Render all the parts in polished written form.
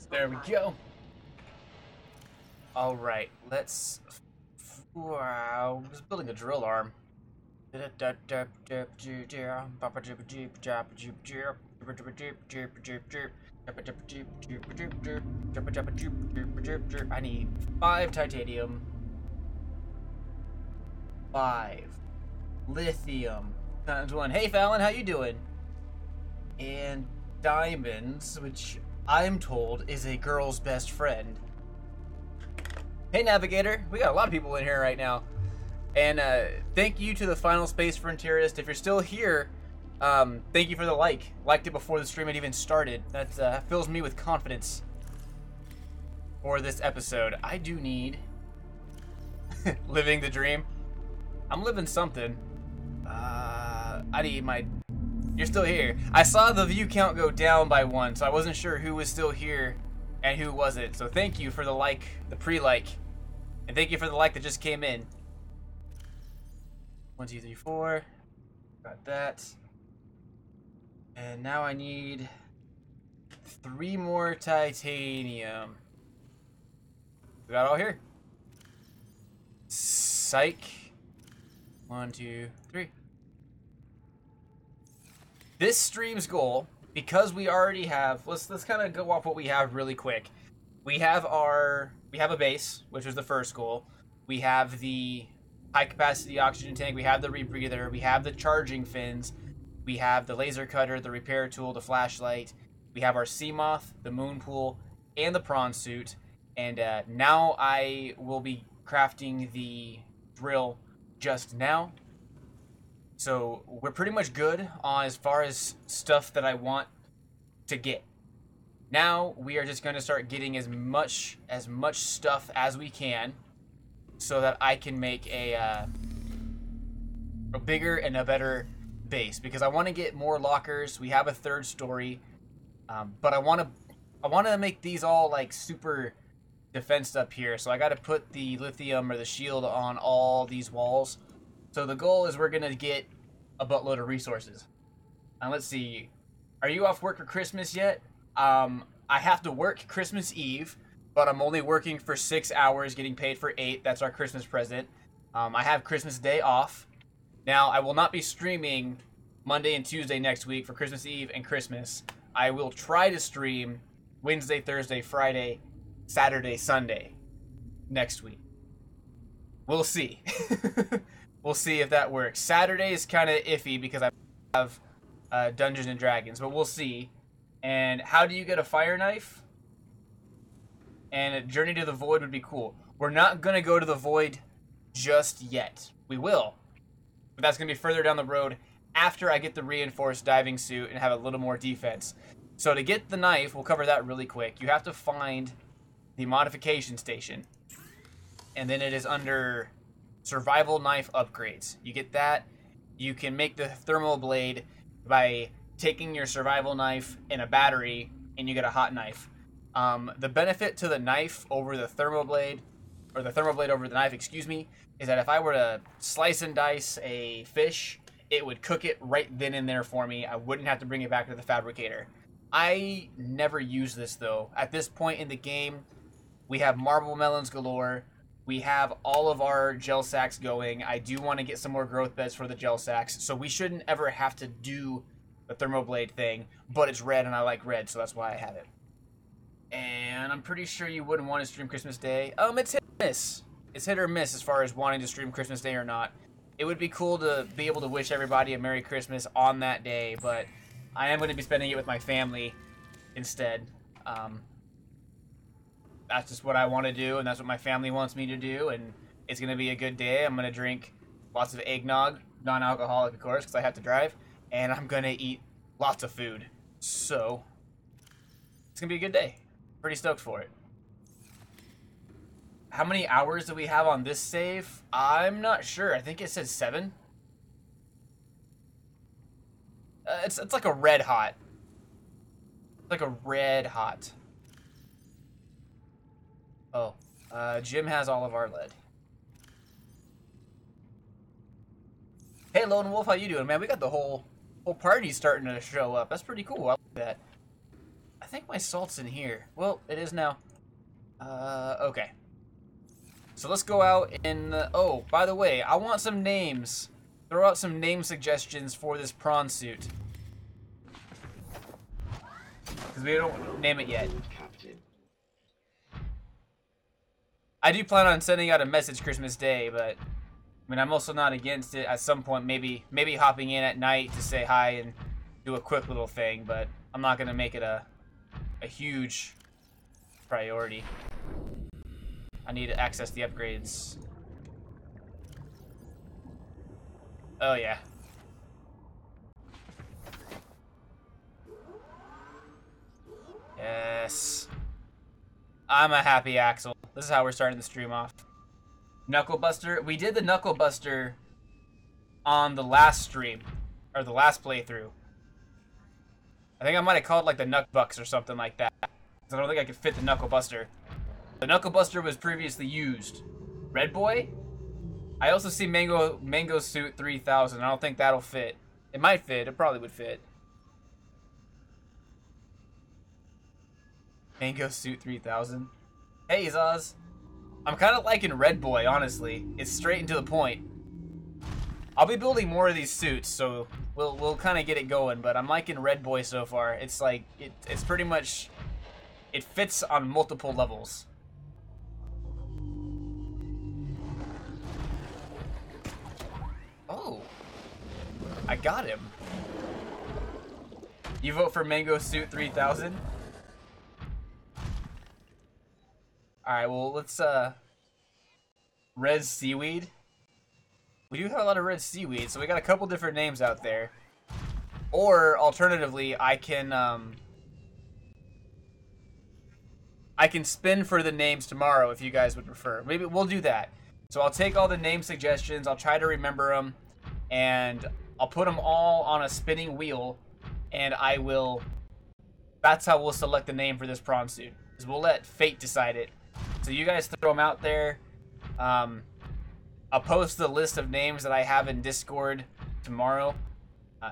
There we go. All right, let's. Wow, I was building a drill arm. I need 5 titanium, 5 lithium times 1. Hey Fallon, how you doing? And diamonds, which I'm told is a girl's best friend. Hey Navigator, we got a lot of people in here right now. And thank you to the Final Space Frontierist. If you're still here, thank you for the like. Liked it before the stream had even started. That fills me with confidence for this episode. I do need living the dream. I'm living something. I need my... You're still here. I saw the view count go down by 1, so I wasn't sure who was still here and who wasn't. So thank you for the like, the pre-like. And thank you for the like that just came in. 1, 2, 3, 4. Got that. And now I need 3 more titanium. We got it all here. Psych. 1, 2, 3. This stream's goal, because we already have, let's kind of go off what we have really quick. We have a base, which was the first goal. We have the high capacity oxygen tank, we have the rebreather, we have the charging fins, we have the laser cutter, the repair tool, the flashlight, we have our sea moth, the moon pool, and the prawn suit. And now I will be crafting the drill just now. So we're pretty much good on as far as stuff that I want to get. Now we are just going to start getting as much stuff as we can, so that I can make a bigger and a better base. Because I want to get more lockers. We have a 3rd story, but I want to make these all like super defensed up here. So I got to put the lithium or the shield on all these walls. So the goal is we're going to get a buttload of resources. And let's see. Are you off work for Christmas yet? I have to work Christmas Eve, but I'm only working for 6 hours, getting paid for 8. That's our Christmas present. I have Christmas Day off. Now, I will not be streaming Monday and Tuesday next week for Christmas Eve and Christmas. I will try to stream Wednesday, Thursday, Friday, Saturday, Sunday next week. We'll see. We'll see if that works. Saturday is kind of iffy because I have Dungeons and Dragons, but we'll see. And how do you get a fire knife? And a Journey to the Void would be cool. We're not going to go to the Void just yet. We will. But that's going to be further down the road after I get the reinforced diving suit and have a little more defense. So to get the knife, we'll cover that really quick. You have to find the modification station. And then it is under survival knife upgrades. You get that. You can make the thermal blade by taking your survival knife and a battery, and you get a hot knife. The benefit to the knife over the thermal blade, or the thermal blade over the knife, excuse me, is that if I were to slice and dice a fish, it would cook it right then and there for me. I wouldn't have to bring it back to the fabricator. I never use this though. At this point in the game, we have marble melons galore. We have all of our gel sacks going. I do want to get some more growth beds for the gel sacks, so we shouldn't ever have to do the thermoblade thing, but it's red and I like red, so that's why I have it. And I'm pretty sure you wouldn't want to stream Christmas Day. It's hit or miss. It's hit or miss as far as wanting to stream Christmas Day or not. It would be cool to be able to wish everybody a Merry Christmas on that day, but I am going to be spending it with my family instead. That's just what I want to do, and that's what my family wants me to do, and it's going to be a good day. I'm going to drink lots of eggnog, non-alcoholic, of course, because I have to drive, and I'm going to eat lots of food. So, it's going to be a good day. Pretty stoked for it. How many hours do we have on this save? I'm not sure. I think it says 7. It's like a red hot. It's like a red hot. Oh, Jim has all of our lead. Hey, Lone Wolf, how you doing, man? We got the whole party starting to show up. That's pretty cool. I like that. I think my salt's in here. Well, it is now. Okay. So let's go out and... oh, by the way, I want some names. Throw out some name suggestions for this prawn suit. Because we don't name it yet. I do plan on sending out a message Christmas Day, but... I mean, I'm also not against it at some point. Maybe hopping in at night to say hi and do a quick little thing, but I'm not going to make it a huge priority. I need to access the upgrades. Oh, yeah. Yes. I'm a happy Axel. This is how we're starting the stream off. Knuckle Buster. We did the Knuckle Buster on the last stream, or the last playthrough. I think I might have called it like the Knuck Bucks or something like that. I don't think I could fit the Knuckle Buster. The Knuckle Buster was previously used. Red Boy? I also see Mango Suit 3000. I don't think that'll fit. It might fit. It probably would fit. Mango Suit 3000. Hey, Zaz. I'm kind of liking Red Boy, honestly. It's straight and to the point. I'll be building more of these suits, so we'll kind of get it going. But I'm liking Red Boy so far. It's like it's pretty much, it fits on multiple levels. Oh, I got him. You vote for Mango Suit 3000? Alright, well, let's, Red Seaweed. We do have a lot of red seaweed, so we got a couple different names out there. Or, alternatively, I can spin for the names tomorrow if you guys would prefer. Maybe we'll do that. So I'll take all the name suggestions, I'll try to remember them, and I'll put them all on a spinning wheel, and that's how we'll select the name for this prawn suit. Is we'll let fate decide it. So you guys throw them out there. I'll post the list of names that I have in Discord tomorrow,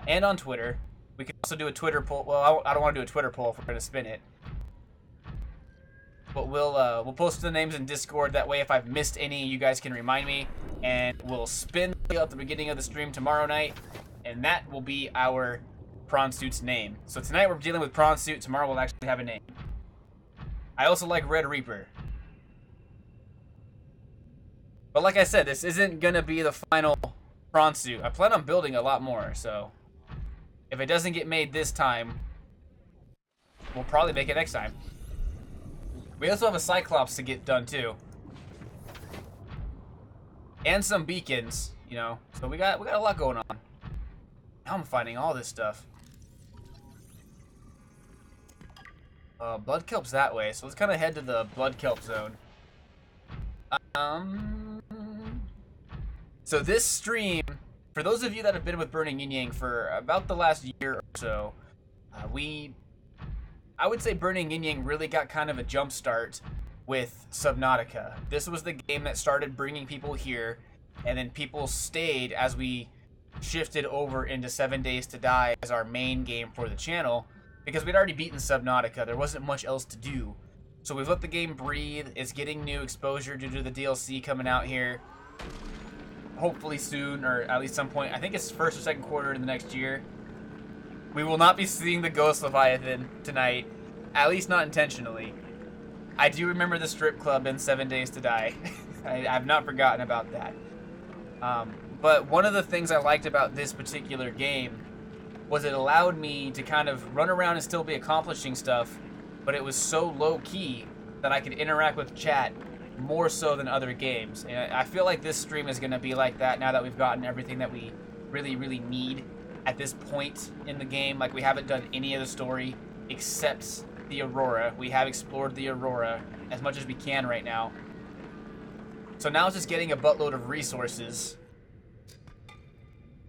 and on Twitter. We can also do a Twitter poll. Well, I don't want to do a Twitter poll if we're going to spin it. But we'll post the names in Discord. That way, if I've missed any, you guys can remind me. And we'll spin at the beginning of the stream tomorrow night. And that will be our Prawn Suit's name. So tonight we're dealing with Prawn Suit. Tomorrow we'll actually have a name. I also like Red Reaper. But like I said, this isn't going to be the final Prawn Suit. I plan on building a lot more. So if it doesn't get made this time, we'll probably make it next time. We also have a Cyclops to get done too, and some beacons, you know. So we got a lot going on. Now I'm finding all this stuff. Blood Kelp's that way, so let's kind of head to the Blood Kelp zone. So this stream, for those of you that have been with Burning Yin Yang for about the last year or so, I would say Burning Yin Yang really got kind of a jump start with Subnautica. This was the game that started bringing people here, and then people stayed as we shifted over into 7 Days to Die as our main game for the channel, because we'd already beaten Subnautica. There wasn't much else to do. So we've let the game breathe. It's getting new exposure due to the DLC coming out here. Hopefully soon, or at least some point. I think it's first or second quarter in the next year. We will not be seeing the Ghost Leviathan tonight, at least not intentionally. I do remember the strip club in 7 Days to Die. I've not forgotten about that. But one of the things I liked about this particular game was it allowed me to kind of run around and still be accomplishing stuff, but it was so low-key that I could interact with chat more so than other games. And I feel like this stream is going to be like that now that we've gotten everything that we really, really need at this point in the game. Like, we haven't done any of the story except the Aurora. We have explored the Aurora as much as we can right now. So now it's just getting a buttload of resources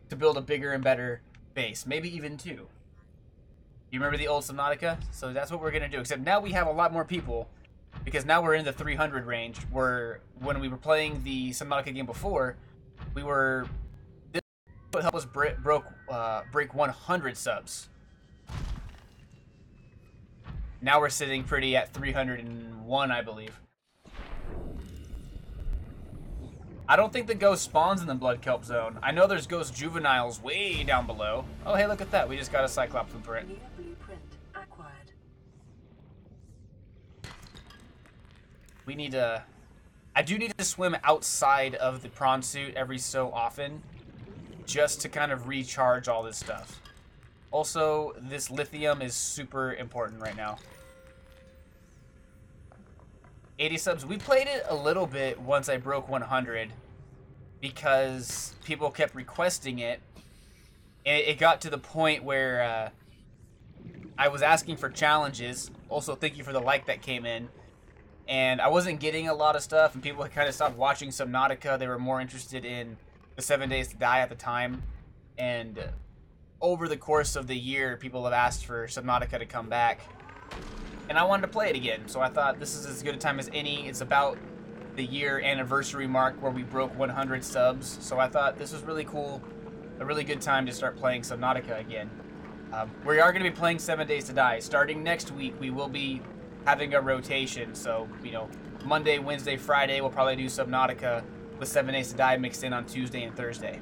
to build a bigger and better base. Maybe even two. You remember the old Subnautica? So that's what we're going to do. Except now we have a lot more people, because now we're in the 300 range, where when we were playing the Subnautica game before, we were... This would help us break 100 subs. Now we're sitting pretty at 301, I believe. I don't think the ghost spawns in the blood kelp zone. I know there's ghost juveniles way down below. Oh, hey, look at that. We just got a Cyclops blueprint. We need to... I do need to swim outside of the prawn suit every so often, just to kind of recharge all this stuff. Also, this lithium is super important right now. 80 subs. We played it a little bit once I broke 100 because people kept requesting it. And it got to the point where I was asking for challenges. Also, thank you for the like that came in. And I wasn't getting a lot of stuff, and people had kind of stopped watching Subnautica. They were more interested in the 7 Days to Die at the time. And over the course of the year, people have asked for Subnautica to come back. And I wanted to play it again, so I thought this is as good a time as any. It's about the year anniversary mark where we broke 100 subs, so I thought this was really cool, a really good time to start playing Subnautica again. We are going to be playing 7 Days to Die. Starting next week, we will be having a rotation, so, you know, Monday, Wednesday, Friday, we'll probably do Subnautica with 7 Days to Die mixed in on Tuesday and Thursday.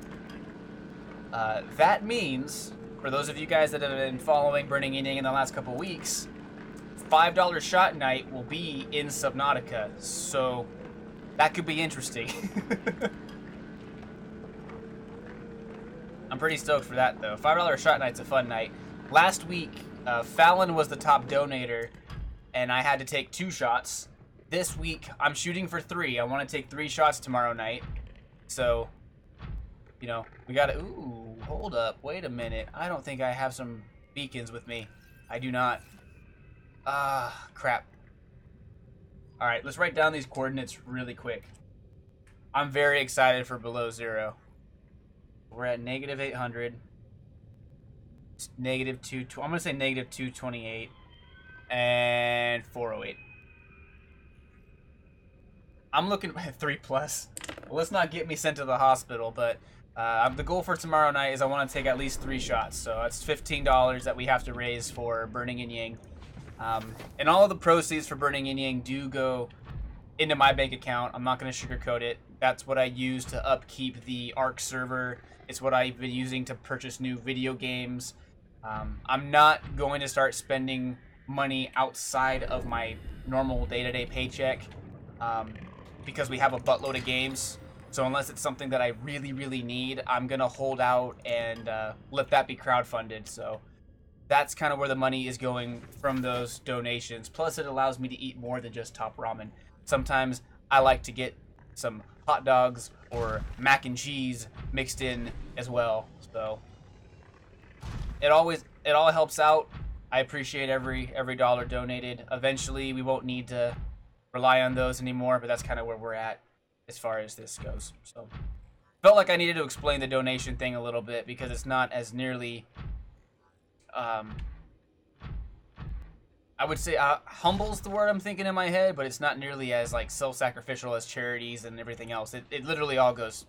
That means, for those of you guys that have been following Burning Ending in the last couple weeks, $5 shot night will be in Subnautica, so that could be interesting. I'm pretty stoked for that, though. $5 shot night's a fun night. Last week, Fallon was the top donator, and I had to take 2 shots. This week, I'm shooting for 3. I want to take 3 shots tomorrow night. So, you know, we gotta... Ooh, hold up. Wait a minute. I don't think I have some beacons with me. I do not. Ah, crap. Alright, let's write down these coordinates really quick. I'm very excited for below 0. We're at negative 800. It's negative 2... I'm going to say negative 228. And 408. I'm looking at 3+. Well, let's not get me sent to the hospital, but the goal for tomorrow night is I want to take at least 3 shots. So that's $15 that we have to raise for Burning Yin Yang. And all of the proceeds for Burning Yin Yang do go into my bank account. I'm not going to sugarcoat it. That's what I use to upkeep the Ark server. It's what I've been using to purchase new video games. I'm not going to start spending money outside of my normal day-to-day paycheck because we have a buttload of games. So unless it's something that I really, really need, I'm going to hold out and let that be crowdfunded. So that's kind of where the money is going from those donations. Plus, it allows me to eat more than just top ramen. Sometimes I like to get some hot dogs or mac and cheese mixed in as well. So it all helps out. I appreciate every dollar donated. Eventually, we won't need to rely on those anymore, but that's kind of where we're at as far as this goes. So felt like I needed to explain the donation thing a little bit because it's not as nearly... I would say humble's the word I'm thinking in my head, but it's not nearly as like self-sacrificial as charities and everything else. It literally all goes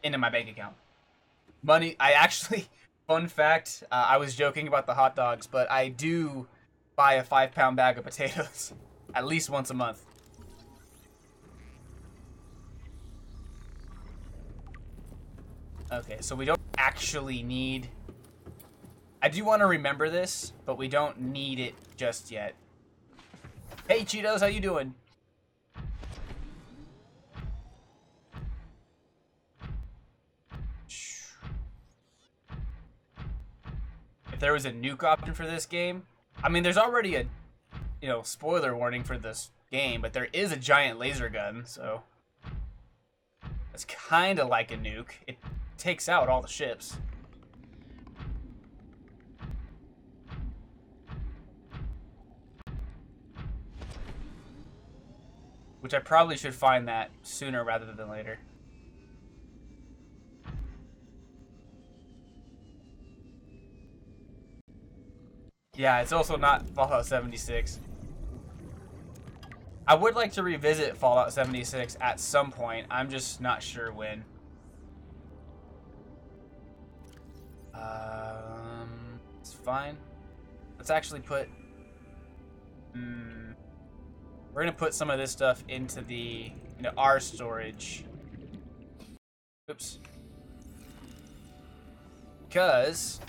into my bank account. Money, I actually, fun fact, I was joking about the hot dogs, but I do buy a 5-pound bag of potatoes at least once a month. Okay, so we don't actually need... I do want to remember this, but we don't need it just yet. Hey, Cheetos, how you doing? If there was a nuke option for this game, I mean, there's already a, you know, spoiler warning for this game, but there is a giant laser gun, so it's kind of like a nuke. It takes out all the ships. Which I probably should find that sooner rather than later. Yeah, it's also not Fallout 76. I would like to revisit Fallout 76 at some point. I'm just not sure when. It's fine. Let's actually put We're gonna put some of this stuff into our storage. Oops. Because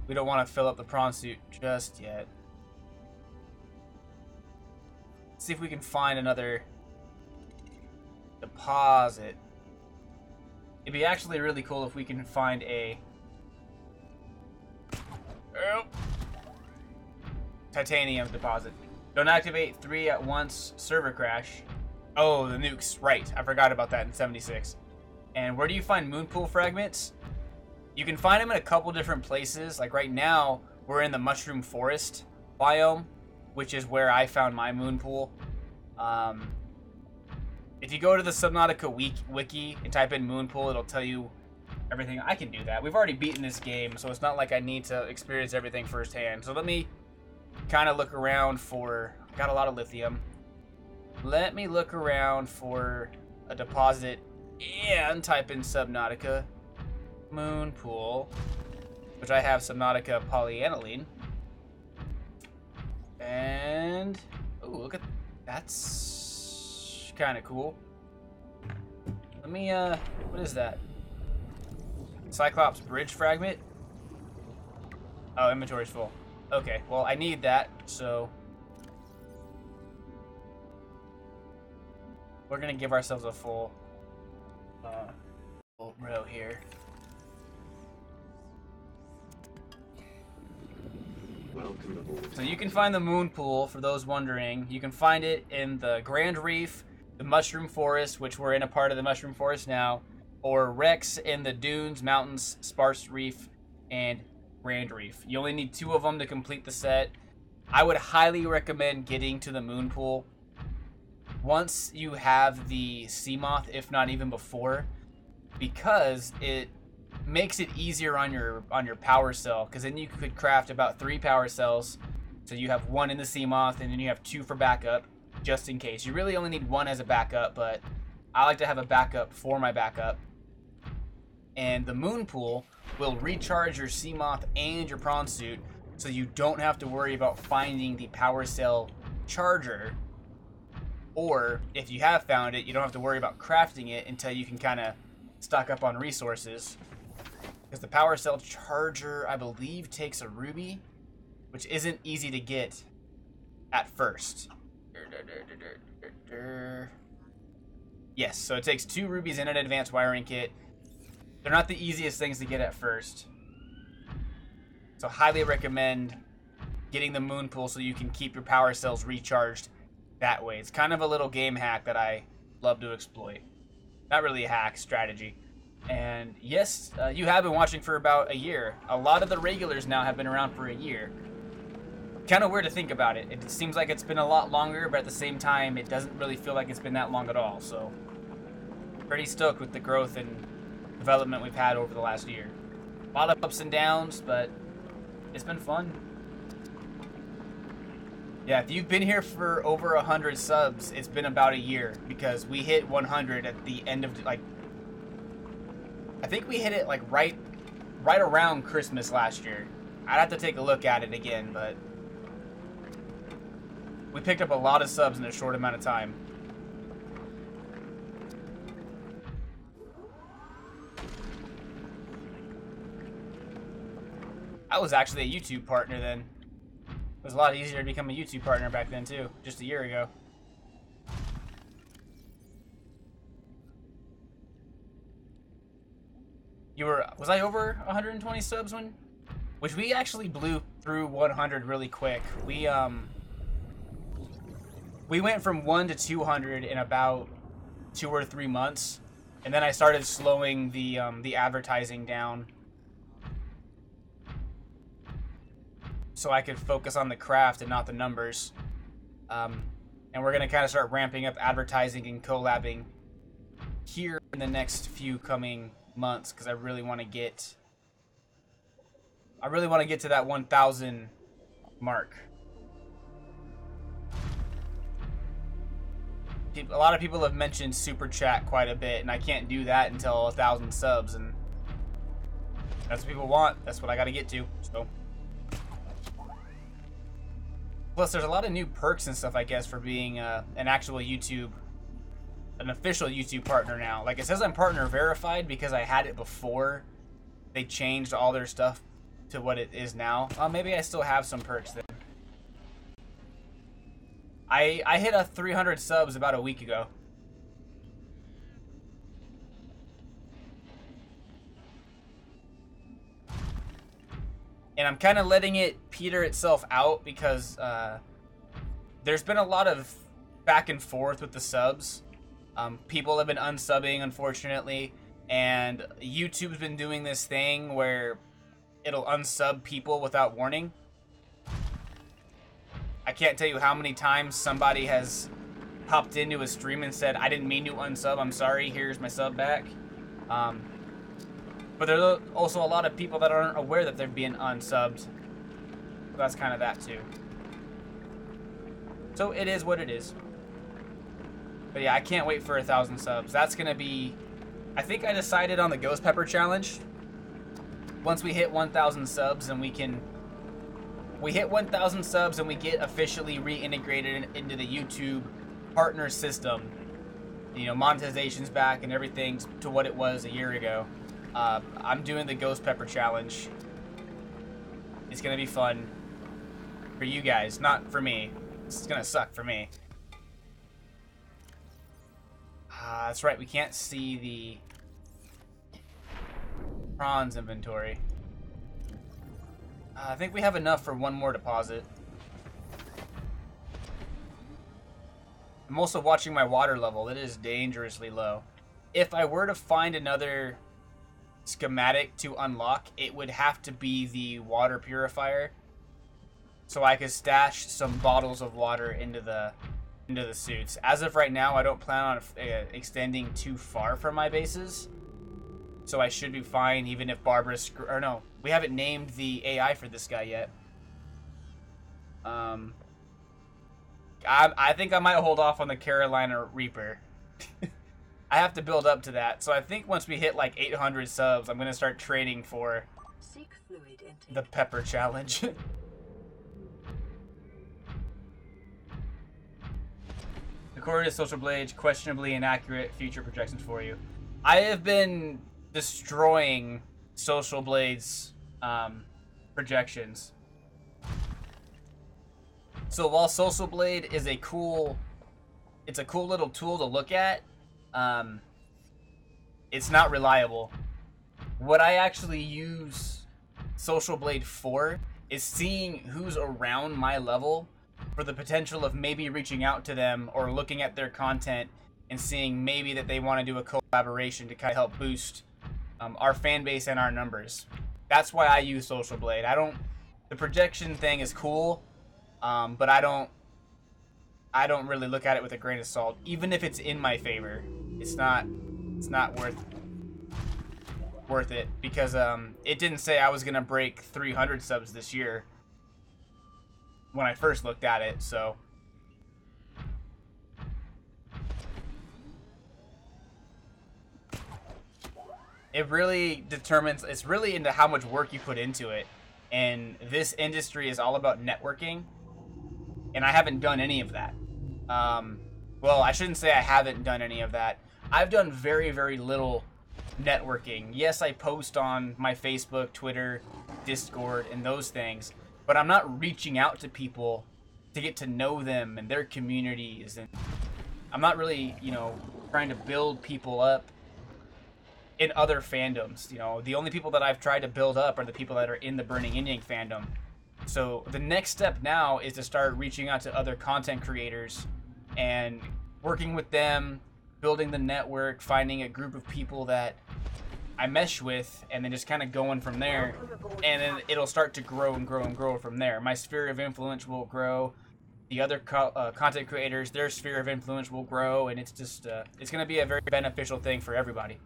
we don't want to fill up the prawn suit just yet. Let's see if we can find another deposit. It'd be actually really cool if we can find a titanium deposit. Don't activate 3 at once. Server crash. Oh, the nukes. Right. I forgot about that in 76. And where do you find moon pool fragments? You can find them in a couple different places. Like right now, we're in the mushroom forest biome, which is where I found my moon pool. If you go to the Subnautica wiki and type in moon pool, it'll tell you everything. I can do that. We've already beaten this game, so it's not like I need to experience everything firsthand. So let me kind of look around for... I got a lot of lithium. Let me look around for a deposit and type in Subnautica moon pool, which I have Subnautica polyaniline. And oh, look at that's kind of cool. Let me what is that? Cyclops bridge fragment. Oh, inventory's full. Okay, well I need that, so we're gonna give ourselves a full row here. So you can find the moon pool, for those wondering. You can find it in the Grand Reef, the Mushroom Forest, which we're in a part of the Mushroom Forest now, or Rex in the Dunes, Mountains, Sparse Reef, and Grand Reef. You only need 2 of them to complete the set. I would highly recommend getting to the moon pool once you have the Seamoth, if not even before, because it makes it easier on your power cell, because then you could craft about 3 power cells, so you have 1 in the Seamoth and then you have 2 for backup, just in case. You really only need 1 as a backup, but I like to have a backup for my backup. And the moon pool will recharge your Seamoth and your prawn suit, so you don't have to worry about finding the power cell charger, or if you have found it, you don't have to worry about crafting it until you can kind of stock up on resources. Because the power cell charger, I believe, takes a ruby, which isn't easy to get at first. Yes, so it takes 2 rubies and an advanced wiring kit. They're not the easiest things to get at first. So highly recommend getting the moon pool so you can keep your power cells recharged that way. It's kind of a little game hack that I love to exploit. Not really a hack, strategy. And yes, you have been watching for about a year. A lot of the regulars now have been around for a year. Kind of weird to think about it. It seems like it's been a lot longer, but at the same time, it doesn't really feel like it's been that long at all. So, pretty stoked with the growth and development we've had over the last year. A lot of ups and downs, but it's been fun. Yeah, if you've been here for over 100 subs, it's been about a year, because we hit 100 at the end of, like, I think we hit it like right around Christmas last year. I'd have to take a look at it again, but we picked up a lot of subs in a short amount of time. I was actually a YouTube partner then. It was a lot easier to become a YouTube partner back then too, just a year ago. Was I over 120 subs when? Which we actually blew through 100 really quick. We went from 1 to 200 in about 2 or 3 months, and then I started slowing the advertising down, so I could focus on the craft and not the numbers. And we're gonna kind of start ramping up advertising and collabing here in the next few coming months, because I really want to get to that 1,000 mark. A lot of people have mentioned super chat quite a bit, and I can't do that until 1,000 subs, and that's what people want. That's what I got to get to. So Plus, there's a lot of new perks and stuff, I guess, for being an actual an official YouTube partner now. Like, it says I'm partner verified because I had it before they changed all their stuff to what it is now. Maybe I still have some perks then. I hit a 300 subs about a week ago. And I'm kind of letting it peter itself out because there's been a lot of back and forth with the subs. People have been unsubbing, unfortunately, and YouTube's been doing this thing where it'll unsub people without warning. I can't tell you how many times somebody has popped into a stream and said, I didn't mean to unsub, I'm sorry, here's my sub back. But there's also a lot of people that aren't aware that they're being unsubbed. So that's kind of that too. So it is what it is. But yeah, I can't wait for 1,000 subs. That's going to be... I think I decided on the Ghost Pepper Challenge. Once we hit 1,000 subs and we can... We hit 1,000 subs and we get officially reintegrated into the YouTube partner system. You know, monetization's back and everything's to what it was a year ago. I'm doing the Ghost Pepper Challenge. It's going to be fun for you guys, not for me. It's going to suck for me. That's right, we can't see the prawns inventory. I think we have enough for one more deposit. I'm also watching my water level. It is dangerously low. If I were to find another schematic to unlock, it would have to be the water purifier. So I could stash some bottles of water into the suits. As of right now, I don't plan on extending too far from my bases. So I should be fine even if Barbara's... Or no, we haven't named the AI for this guy yet. I think I might hold off on the Carolina Reaper. I have to build up to that. So I think once we hit like 800 subs, I'm going to start training for the Pepper Challenge. According to Social Blade, questionably inaccurate future projections for you. I have been destroying Social Blade's projections. So while Social Blade is a cool little tool to look at, it's not reliable. What I actually use Social Blade for is seeing who's around my level for the potential of maybe reaching out to them or looking at their content and seeing maybe that they want to do a collaboration to kind of help boost our fan base and our numbers. That's why I use Social Blade. The projection thing is cool, but I don't really look at it with a grain of salt. Even if it's in my favor, it's not worth it because it didn't say I was gonna break 300 subs this year when I first looked at it, so. It really determines, it's really into how much work you put into it. And this industry is all about networking. And I haven't done any of that. Well, I shouldn't say I haven't done any of that. I've done very, very little networking. Yes, I post on my Facebook, Twitter, Discord, and those things. But I'm not reaching out to people to get to know them and their communities. And I'm not really, trying to build people up in other fandoms. The only people that I've tried to build up are the people that are in the Burning Indian fandom. So the next step now is to start reaching out to other content creators and working with them, building the network, finding a group of people that I mesh with, and then just kind of going from there. And then it'll start to grow and grow and grow from there. My sphere of influence will grow. The other content creators, their sphere of influence will grow, and it's just it's going to be a very beneficial thing for everybody.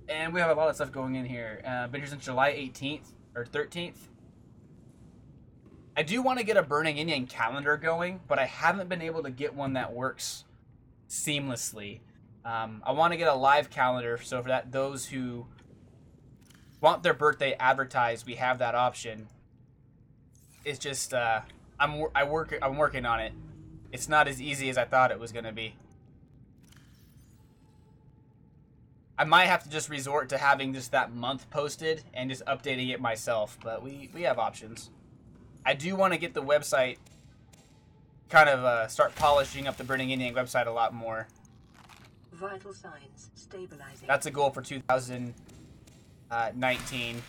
And we have a lot of stuff going in here. Been here since July 18th or 13th. I do want to get a Burning Indian calendar going, but I haven't been able to get one that works seamlessly. I want to get a live calendar, so for those who want their birthday advertised, we have that option. It's just, I I'm working on it. It's not as easy as I thought it was gonna be. I might have to just resort to having just that month posted and just updating it myself, but we have options. I do want to get the website, kind of start polishing up the Burning Indian website a lot more. Vital signs stabilizing. That's a goal for 2019.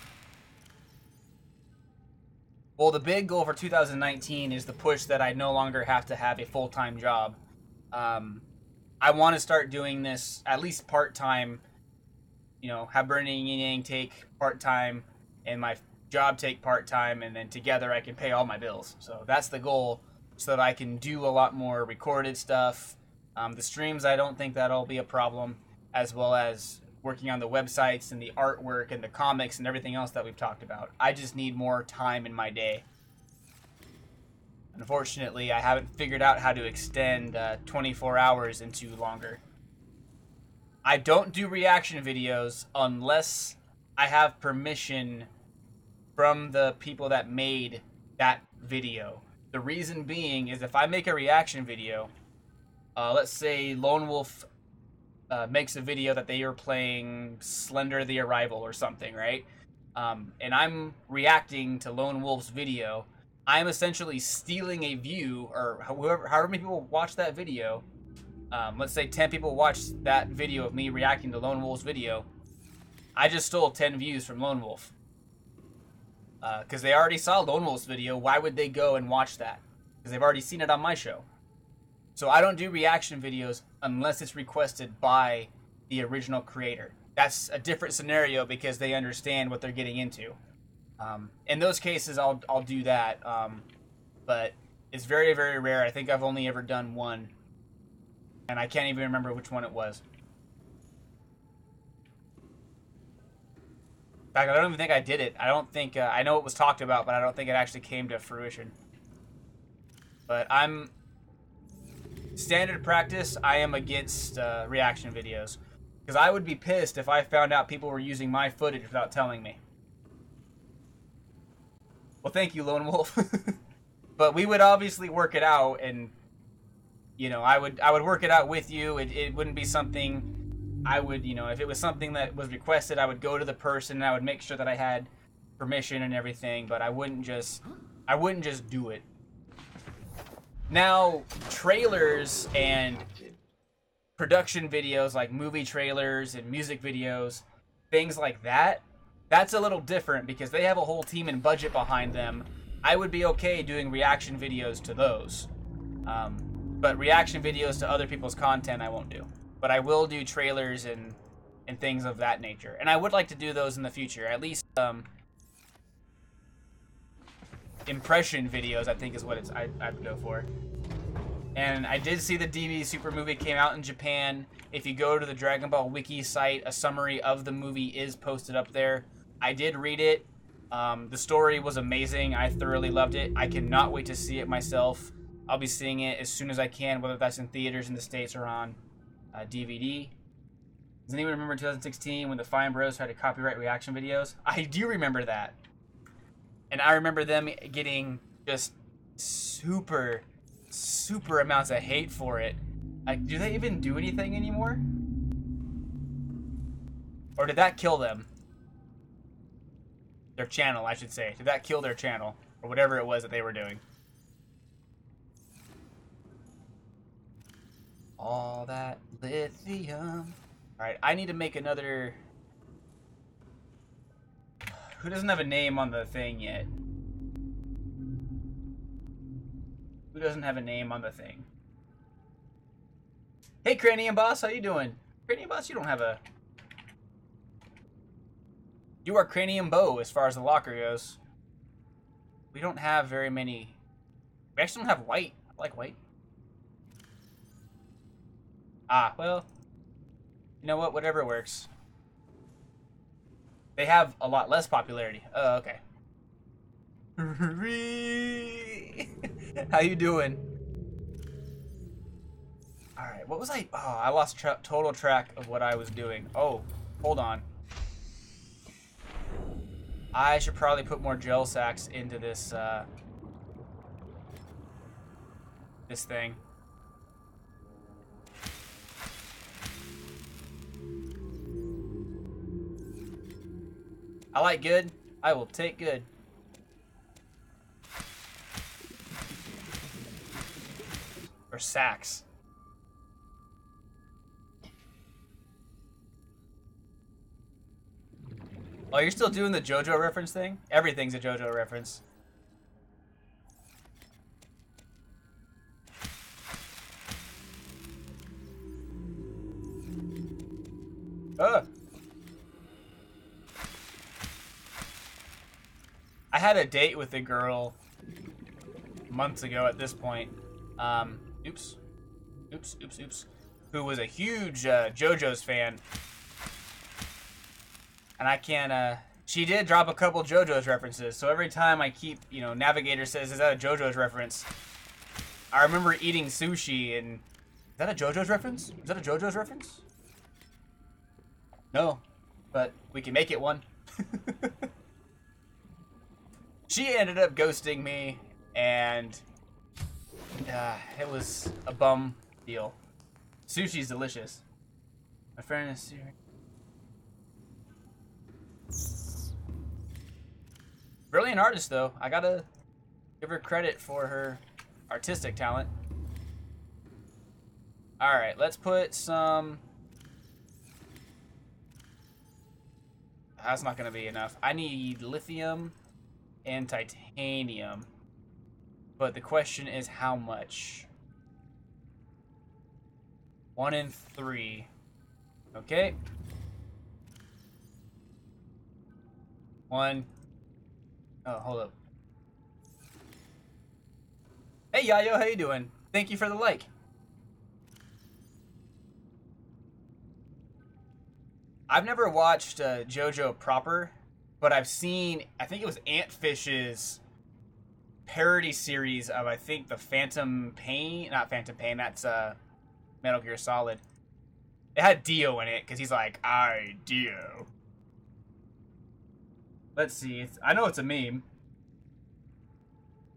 Well, the big goal for 2019 is the push that I no longer have to have a full-time job. I want to start doing this at least part-time. You know, have Burning Yang take part-time and my job take part-time, and then together I can pay all my bills. So that's the goal, so that I can do a lot more recorded stuff. The streams, I don't think that'll be a problem, as well as working on the websites and the artwork and the comics and everything else that we've talked about. I just need more time in my day. Unfortunately, I haven't figured out how to extend 24 hours into longer. I don't do reaction videos unless I have permission from the people that made that video. The reason being is if I make a reaction video, let's say Lone Wolf makes a video that they are playing Slender the Arrival or something, right? And I'm reacting to Lone Wolf's video, I'm essentially stealing a view, or however many people watch that video. Let's say 10 people watched that video of me reacting to Lone Wolf's video. I just stole 10 views from Lone Wolf. Because they already saw Lone Wolf's video, why would they go and watch that? Because they've already seen it on my show. So I don't do reaction videos unless it's requested by the original creator. That's a different scenario because they understand what they're getting into. In those cases, I'll do that. But it's very, very rare. I think I've only ever done one. And I can't even remember which one it was. In fact, I don't even think I did it. I don't think... I know it was talked about, but I don't think it actually came to fruition. But I'm... Standard practice, I am against reaction videos. Because I would be pissed if I found out people were using my footage without telling me. Well, thank you, Lone Wolf. But we would obviously work it out, and... You know, I would work it out with you. It wouldn't be something I would, you know, if it was something that was requested, I would go to the person and I would make sure that I had permission and everything, but I wouldn't just do it. Now, trailers and production videos like movie trailers and music videos, things like that, that's a little different because they have a whole team and budget behind them. I would be okay doing reaction videos to those. But reaction videos to other people's content I won't do. But I will do trailers and things of that nature. And I would like to do those in the future. At least impression videos, I think is what I'd go for. And I did see the DB Super movie came out in Japan. If you go to the Dragon Ball Wiki site, a summary of the movie is posted up there. I did read it. The story was amazing. I thoroughly loved it. I cannot wait to see it myself. I'll be seeing it as soon as I can, whether that's in theaters in the States or on DVD. Does anyone remember 2016 when the Finebros tried to copyright reaction videos? I do remember that. And I remember them getting just super amounts of hate for it. Like, do they even do anything anymore? Or did that kill them? Their channel, I should say. Did that kill their channel? Or whatever it was that they were doing. All that lithium. Alright, I need to make another... Who doesn't have a name on the thing yet? Who doesn't have a name on the thing? Hey, Cranium Boss, how you doing? Cranium Boss, you don't have a... You are Cranium Bow as far as the locker goes. We don't have very many... We actually don't have white. I like white. Ah, well... You know what? Whatever works. They have a lot less popularity. Oh, okay. How you doing? Alright, what was I... Oh, I lost total track of what I was doing. Oh, hold on. I should probably put more gel sacks into this, this thing. I like good. I will take good. Or sacks. Oh, you're still doing the JoJo reference thing? Everything's a JoJo reference. I had a date with a girl months ago at this point. Oops, who was a huge JoJo's fan. And I can't, she did drop a couple JoJo's references, so every time I keep, you know, Navigator says, is that a JoJo's reference? I remember eating sushi and, is that a JoJo's reference? Is that a JoJo's reference? No, but we can make it one. She ended up ghosting me, and it was a bum deal. Sushi's delicious. My friend is brilliant artist, though. I gotta give her credit for her artistic talent. Alright, let's put some... That's not gonna be enough. I need lithium and titanium. But the question is how much? 1 and 3. Okay. 1. Oh, hold up. Hey, Yayo, how you doing? Thank you for the like. I've never watched JoJo proper, but I've seen, I think it was Antfish's parody series of, I think, the Phantom Pain, not Phantom Pain, that's Metal Gear Solid. It had Dio in it, because he's like, I, Dio. Let's see, I know it's a meme.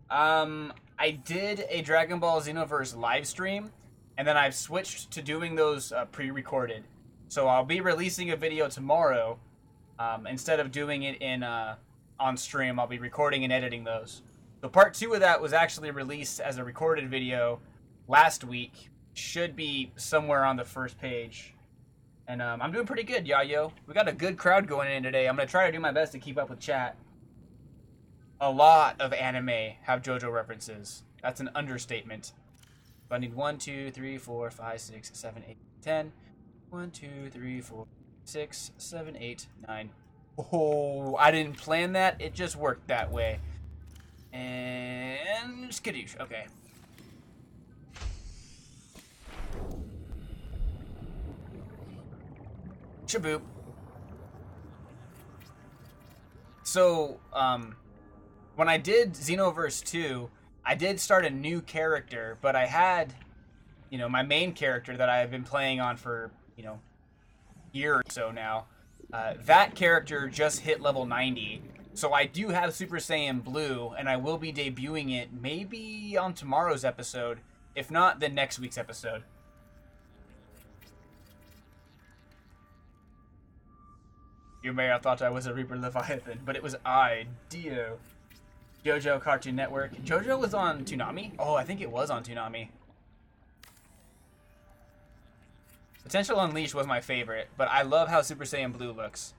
I did a Dragon Ball Xenoverse live stream, and then I've switched to doing those pre-recorded. So I'll be releasing a video tomorrow. Instead of doing it in on stream, I'll be recording and editing those. So part 2 of that was actually released as a recorded video last week. Should be somewhere on the first page. And I'm doing pretty good, Yayo. We got a good crowd going in today. I'm going to try to do my best to keep up with chat. A lot of anime have JoJo references. That's an understatement. So I need 1, 2, 3, 4, 5, 6, 7, 8, 10. 1, 2, 3, 4, 6, 7, 8, 9. Oh, I didn't plan that. It just worked that way. And skadoosh. Okay. Shaboop. So, when I did Xenoverse 2, I did start a new character, but I had, you know, my main character that I have been playing on for, you know, a year or so now. That character just hit level 90, so I do have Super Saiyan Blue, and I will be debuting it maybe on tomorrow's episode, if not, then next week's episode. You may have thought I was a Reaper Leviathan, but it was I, Dio. JoJo Cartoon Network. JoJo was on Toonami? Oh, I think it was on Toonami. Potential Unleashed was my favorite, but I love how Super Saiyan Blue looks.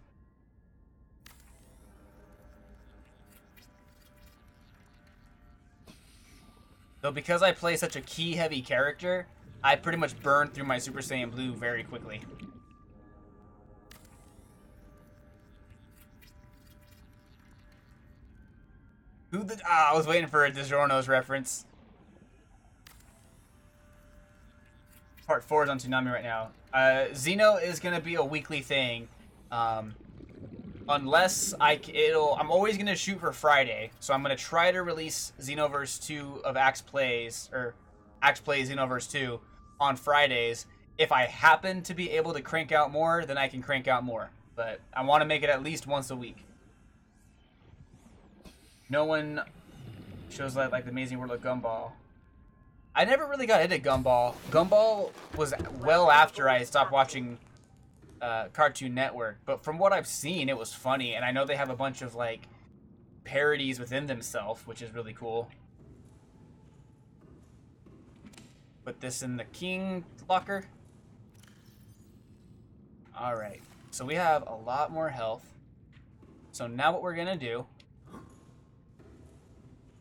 Though because I play such a key-heavy character, I pretty much burn through my Super Saiyan Blue very quickly. I was waiting for a DiGiorno's reference. Part 4 is on Toonami right now. Xeno is going to be a weekly thing. Unless I'm always going to shoot for Friday. So I'm going to try to release Xenoverse 2 of Axe Plays, or Axe Plays Xenoverse 2 on Fridays. If I happen to be able to crank out more, then I can crank out more. But I want to make it at least once a week. No one shows like the Amazing World of Gumball. I never really got into Gumball. Gumball was well after I stopped watching Cartoon Network, but from what I've seen, it was funny, and I know they have a bunch of like parodies within themselves, which is really cool. Put this in the king locker. Alright, so we have a lot more health. So now what we're gonna do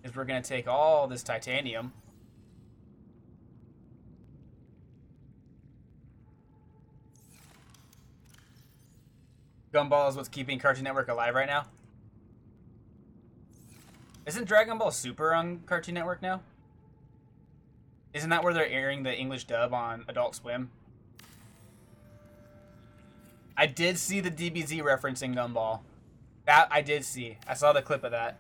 is we're gonna take all this titanium. Gumball is what's keeping Cartoon Network alive right now. Isn't Dragon Ball Super on Cartoon Network now? Isn't that where they're airing the English dub on Adult Swim? I did see the DBZ referencing Gumball. That I did see. I saw the clip of that.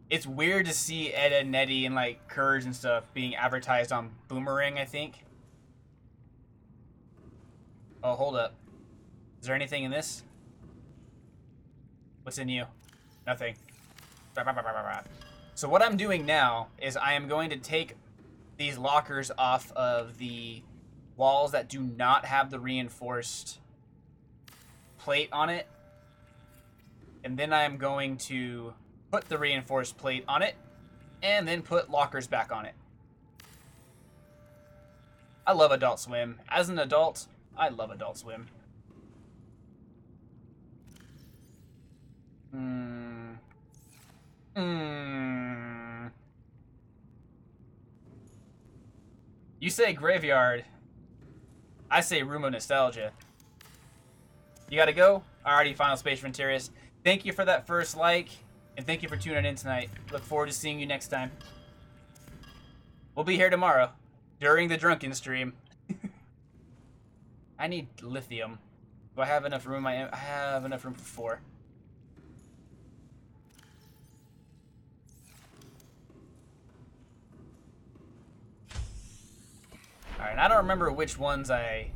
It's weird to see Ed, Edd n Eddy and like Courage and stuff being advertised on Boomerang, I think. Oh, hold up. Is there anything in this? What's in you? Nothing. So what I'm doing now is I am going to take these lockers off of the walls that do not have the reinforced plate on it. And then I am going to put the reinforced plate on it and then put lockers back on it. I love Adult Swim. As an adult, I love Adult Swim. You say graveyard. I say room of nostalgia. You gotta go? Alrighty, Final Space Frontiers. Thank you for that first like, and thank you for tuning in tonight. Look forward to seeing you next time. We'll be here tomorrow, during the drunken stream. I need lithium. Do I have enough room? I have enough room for 4. Alright, I don't remember which ones I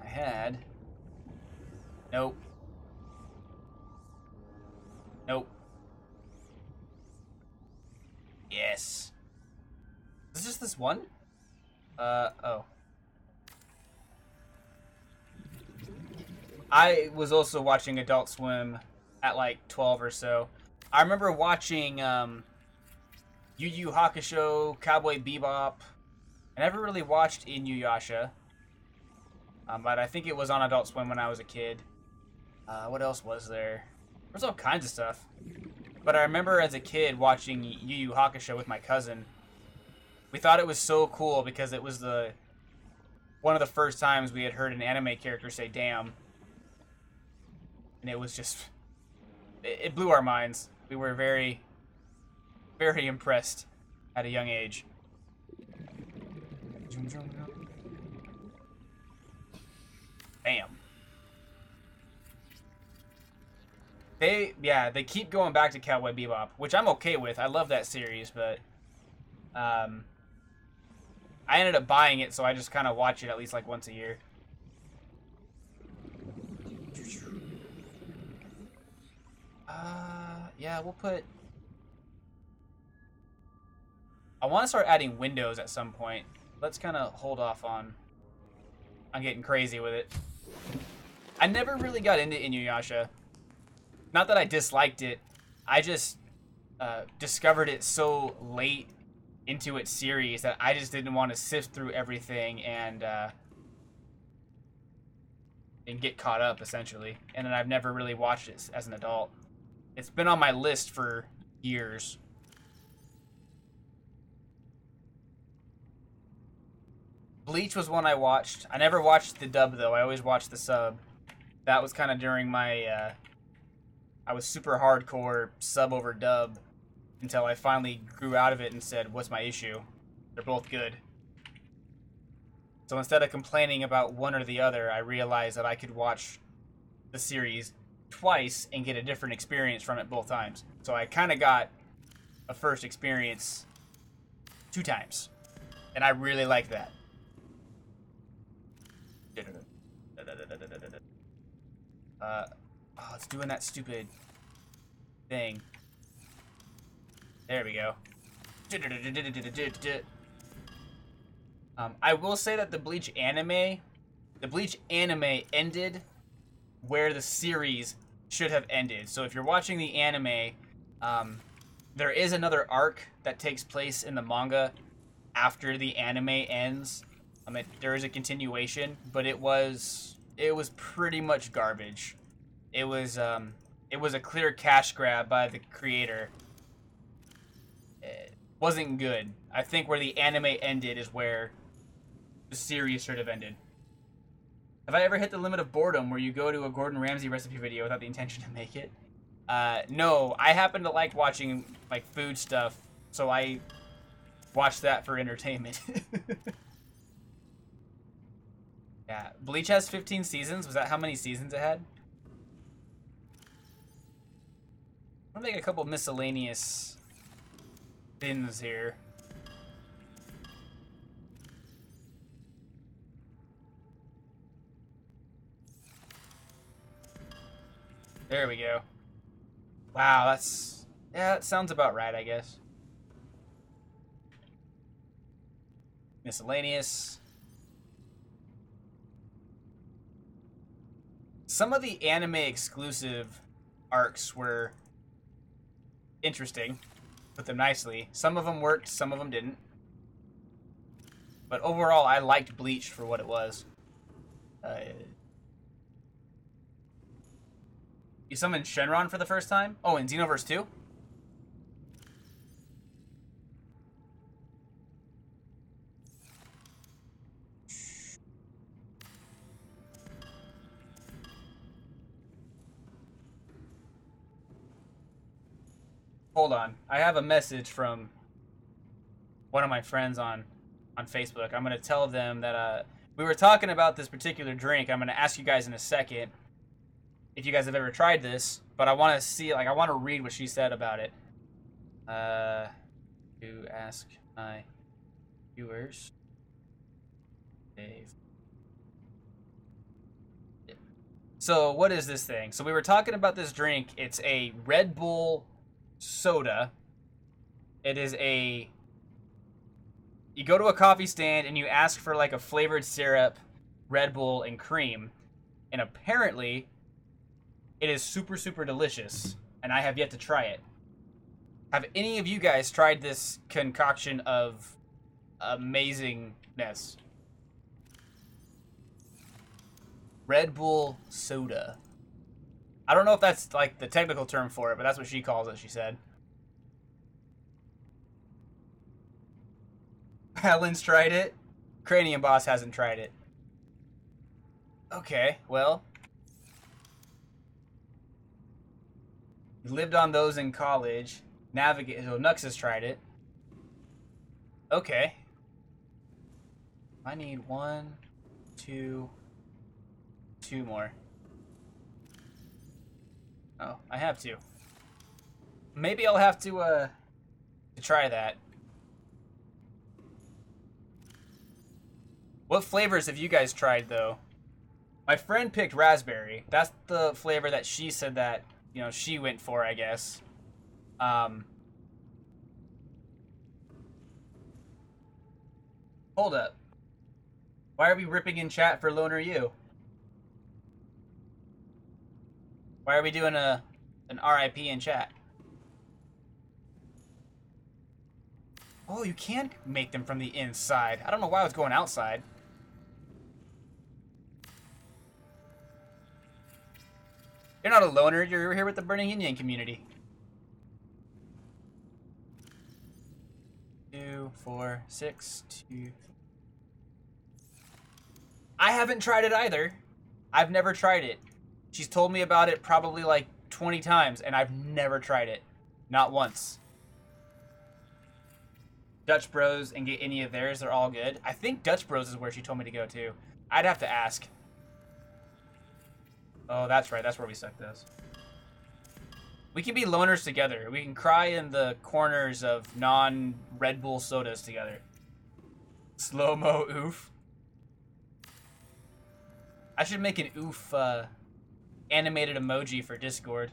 had. Nope. Nope. Yes. Is this just this one? Oh. I was also watching Adult Swim at like 12 or so. I remember watching Yu Yu Hakusho, Cowboy Bebop. I never really watched Inuyasha, but I think it was on Adult Swim when I was a kid. What else was there? There's all kinds of stuff. But I remember as a kid watching Yu Yu Hakusho with my cousin. We thought it was so cool because it was one of the first times we had heard an anime character say "damn," and it was just it blew our minds. We were very, very impressed at a young age. Bam. They keep going back to Cowboy Bebop, which I'm okay with. I love that series, but I ended up buying it, so I just kind of watch it at least like once a year. Yeah, we'll put... I want to start adding windows at some point. Let's kind of hold off on getting crazy with it. I never really got into Inuyasha. Not that I disliked it. I just discovered it so late into its series that I just didn't want to sift through everything and get caught up, essentially. And then I've never really watched it as an adult. It's been on my list for years. Bleach was one I watched. I never watched the dub, though. I always watched the sub. That was kind of during my... I was super hardcore sub over dub until I finally grew out of it and said, what's my issue? They're both good. So instead of complaining about one or the other, I realized that I could watch the series twice and get a different experience from it both times. So I kind of got a first experience 2 times. And I really like that. Oh, it's doing that stupid... thing. There we go. I will say that the Bleach anime ended where the series should have ended. So if you're watching the anime, there is another arc that takes place in the manga after the anime ends. There is a continuation, but it was pretty much garbage. It was a clear cash grab by the creator. It wasn't good. I think where the anime ended is where the series should have ended. Have I ever hit the limit of boredom where you go to a Gordon Ramsay recipe video without the intention to make it? No, I happen to like watching like food stuff, so I watch that for entertainment. Yeah, Bleach has 15 seasons. Was that how many seasons it had? I'm gonna make a couple miscellaneous bins here. There we go. Wow, that sounds about right, I guess. Miscellaneous. Some of the anime exclusive arcs were interesting. Put them nicely. Some of them worked, some of them didn't. But overall, I liked Bleach for what it was. You summoned Shenron for the first time? Oh, in Xenoverse 2? Hold on. I have a message from one of my friends on Facebook. I'm going to tell them that we were talking about this particular drink. I'm going to ask you guys in a second if you guys have ever tried this, but I want to see, I want to read what she said about it. To ask my viewers. Dave. So, what is this thing? So, we were talking about this drink. It's a Red Bull soda. It is a... You go to a coffee stand and you ask for like a flavored syrup, Red Bull, and cream. And apparently, it is super, super delicious. And I have yet to try it. Have any of you guys tried this concoction of amazingness? Red Bull soda. I don't know if that's like the technical term for it, but that's what she calls it, she said. Helen's tried it. Cranium Boss hasn't tried it. Okay, well. Lived on those in college. Navigate. So Nux has tried it. Okay. I need two more. Oh, I have to. Maybe I'll have to try that. What flavors have you guys tried, though? My friend picked raspberry. That's the flavor that she said that, she went for, I guess. Hold up. Why are we ripping in chat for Loner U? Why are we doing an RIP in chat? Oh, you can make them from the inside. I don't know why I was going outside. You're not a loner. You're here with the Burning Indian community. 2, 4, 6, 2. I haven't tried it either. I've never tried it. She's told me about it probably like 20 times, and I've never tried it. Not once. Dutch Bros and get any of theirs. They're all good. I think Dutch Bros is where she told me to go to. I'd have to ask. Oh, that's right. That's where we suck those. We can be loners together. We can cry in the corners of non-Red Bull sodas together. Slow-mo oof. I should make an oof animated emoji for Discord.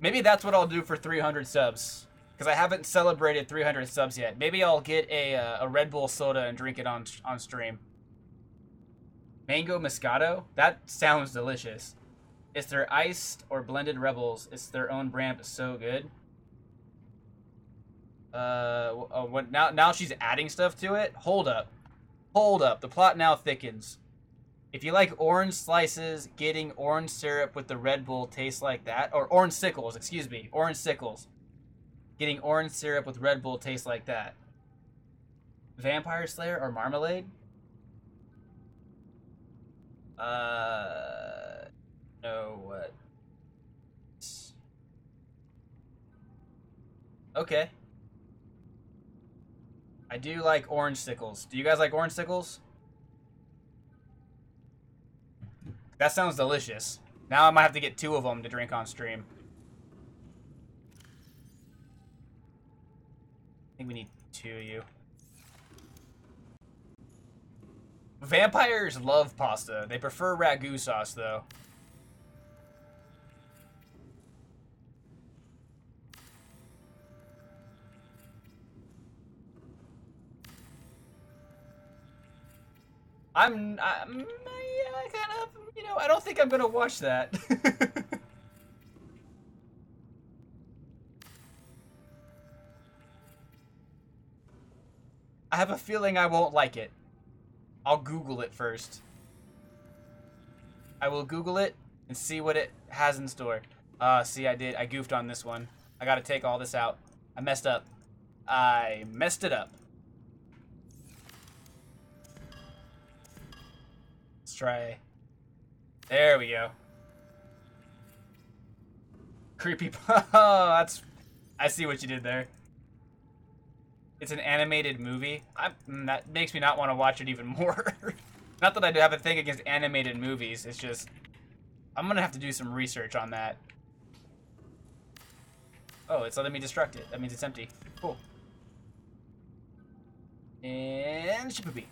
Maybe that's what I'll do for 300 subs. Because I haven't celebrated 300 subs yet. Maybe I'll get a Red Bull soda and drink it on stream. Mango Moscato? That sounds delicious. It's their iced or blended Rebels. It's their own brand, but so good. Now she's adding stuff to it? Hold up. Hold up. The plot now thickens. If you like orange slices, getting orange syrup with the Red Bull tastes like that. Or orange sickles, excuse me. Orange sickles. Getting orange syrup with Red Bull tastes like that. Vampire Slayer or marmalade? No, what? Okay. I do like orange sickles. Do you guys like orange sickles? That sounds delicious. Now I might have to get 2 of them to drink on stream. I think we need 2 of you. Vampires love pasta. They prefer ragu sauce, though. Yeah, kind of, you know, I don't think I'm gonna watch that. I have a feeling I won't like it. I'll Google it first. I will Google it and see what it has in store. See, I goofed on this one. I gotta take all this out. I messed up. I messed it up. Let's try. There we go. Creepy. Oh, that's. I see what you did there. It's an animated movie. That makes me not want to watch it even more. Not that I do have a thing against animated movies. It's just I'm gonna have to do some research on that. Oh, it's letting me destruct it. That means it's empty. Cool. And Shippy.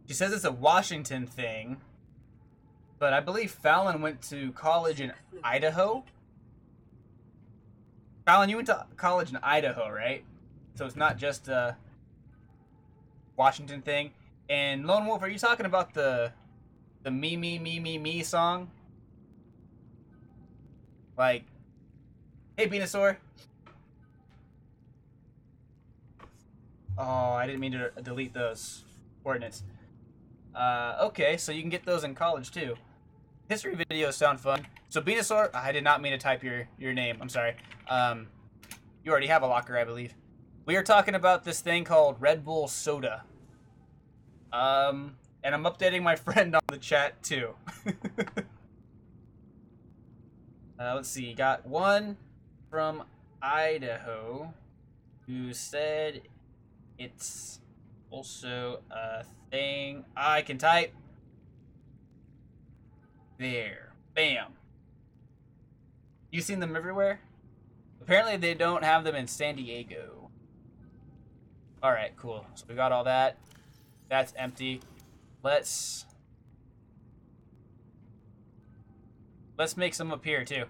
She says it's a Washington thing, but I believe Fallon went to college in Idaho. Fallon, you went to college in Idaho, right? So it's not just a Washington thing. And Lone Wolf, are you talking about the me me me me me song? Like, hey Venusaur. Oh, I didn't mean to delete those coordinates. Okay, so you can get those in college too. History videos sound fun. So Venusaur, I did not mean to type your name. I'm sorry. You already have a locker, I believe. We are talking about this thing called Red Bull Soda. And I'm updating my friend on the chat too. Let's see. Got one from Idaho who said it's also a thing I can type. There. Bam. You seen them everywhere? Apparently they don't have them in San Diego. Alright, cool. So we got all that. That's empty. Let's make some up here too.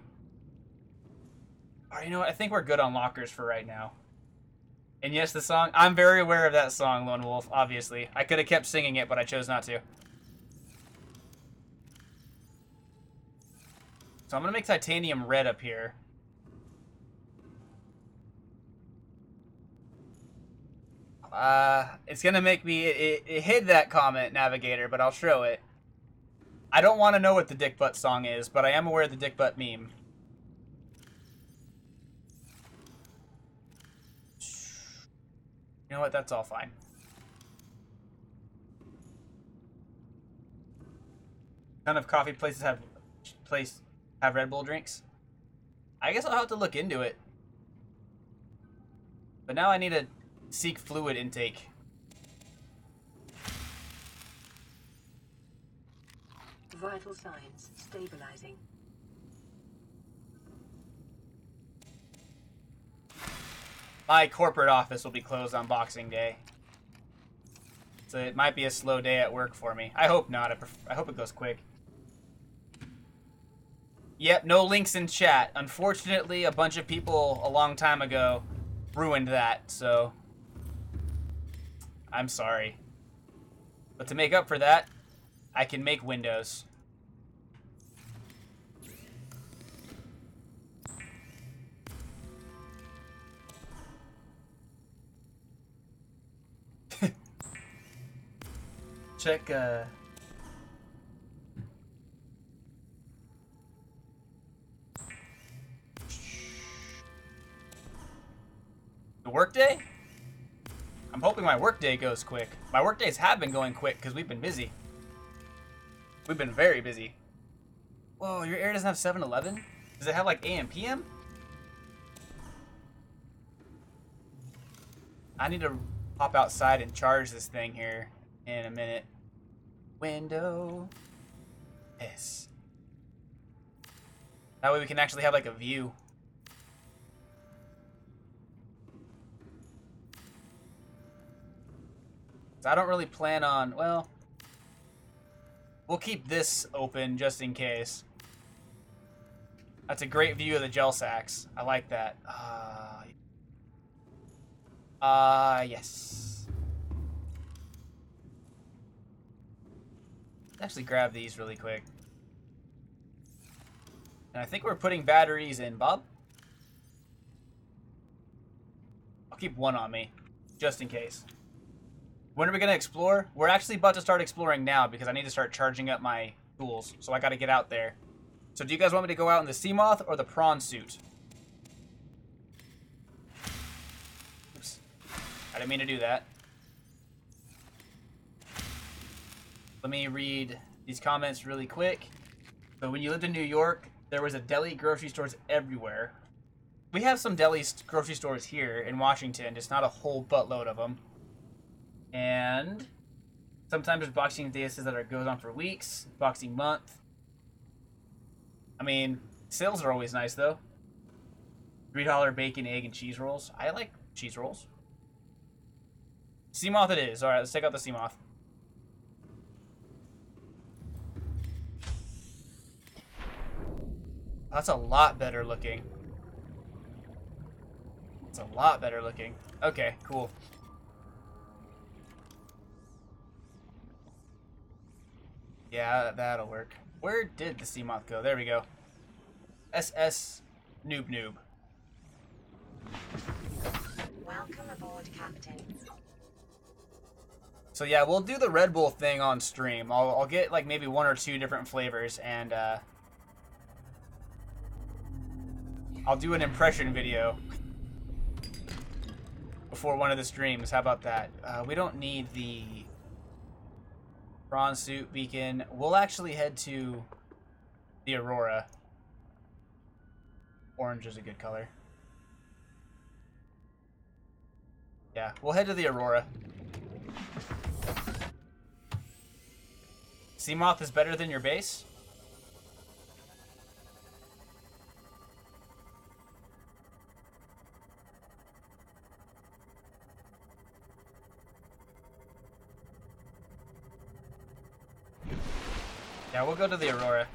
Alright, you know what? I think we're good on lockers for right now. And yes, the song. I'm very aware of that song, Lone Wolf, obviously. I could have kept singing it, but I chose not to. So I'm going to make titanium red up here. It's going to make me... It hid that comment, Navigator, but I'll show it. I don't want to know what the Dick Butt song is, but I am aware of the Dick Butt meme. You know what? That's all fine. None of coffee places have Red Bull drinks. I guess I'll have to look into it. But now I need to seek fluid intake. Vital signs stabilizing. My corporate office will be closed on Boxing Day. So it might be a slow day at work for me. I hope not. I hope it goes quick. Yep, no links in chat. Unfortunately, a bunch of people a long time ago ruined that, so I'm sorry. But to make up for that, I can make windows. Check, the workday? I'm hoping my workday goes quick. My workdays have been going quick because we've been busy. We've been very busy. Whoa, your area doesn't have 7-Eleven? Does it have like AM, PM? I need to pop outside and charge this thing here in a minute. Window. Yes. That way we can actually have like a view. So I don't really plan on, well, we'll keep this open just in case. That's a great view of the gel sacks. I like that. Yes. Actually grab these really quick. And I think we're putting batteries in, Bob. I'll keep one on me, just in case. When are we going to explore? We're actually about to start exploring now because I need to start charging up my tools. So I got to get out there. So do you guys want me to go out in the sea moth or the prawn suit? Oops. I didn't mean to do that. Let me read these comments really quick. So when you lived in New York, there was a deli, grocery stores everywhere. We have some deli grocery stores here in Washington, just not a whole buttload of them. And sometimes there's Boxing Day that goes on for weeks, Boxing Month. I mean, sales are always nice though. $3 bacon, egg, and cheese rolls. I like cheese rolls. Sea moth it is. Alright, let's take out the sea moth. That's a lot better looking. It's a lot better looking. Okay, cool. Yeah, that'll work. Where did the sea moth go? There we go. SS Noob Noob. Welcome aboard, Captain. So yeah, we'll do the Red Bull thing on stream. I'll get like maybe 1 or 2 different flavors and I'll do an impression video before one of the streams. How about that? We don't need the Prawn Suit beacon. We'll actually head to the Aurora. Orange is a good color. Yeah, we'll head to the Aurora. Sea moth is better than your base? Yeah, we'll go to the Aurora.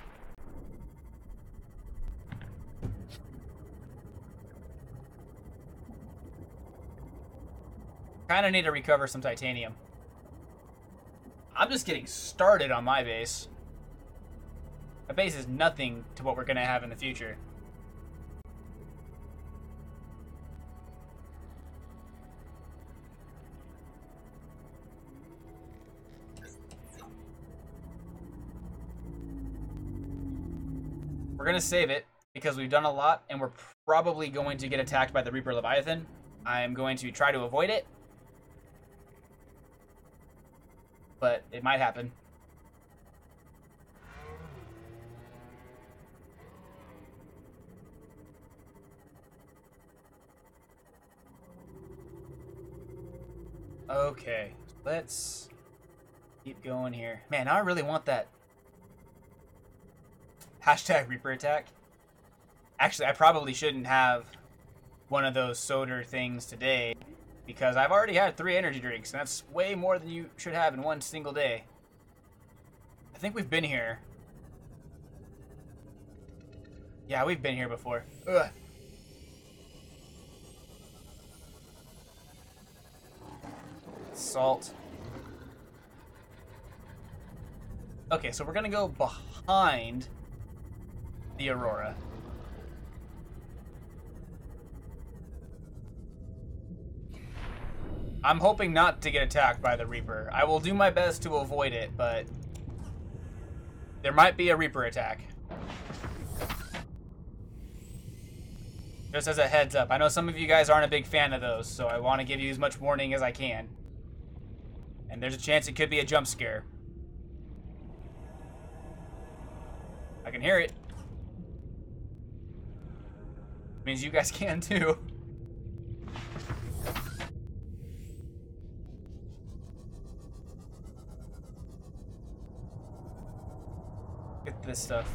Kinda need to recover some titanium. I'm just getting started on my base. My base is nothing to what we're gonna have in the future. We're gonna save it because we've done a lot and we're probably going to get attacked by the Reaper Leviathan. I'm going to try to avoid it, but it might happen. Okay, let's keep going here. Man, now I really want that hashtag Reaper attack. Actually, I probably shouldn't have one of those soda things today Because I've already had 3 energy drinks, and that's way more than you should have in one single day. I think we've been here. Yeah, we've been here before. Ugh. Salt. Okay, so we're gonna go behind the Aurora. I'm hoping not to get attacked by the Reaper. I will do my best to avoid it, but there might be a Reaper attack. Just as a heads up. I know some of you guys aren't a big fan of those, so I want to give you as much warning as I can. And there's a chance it could be a jump scare. I can hear it. Means you guys can too. Get this stuff.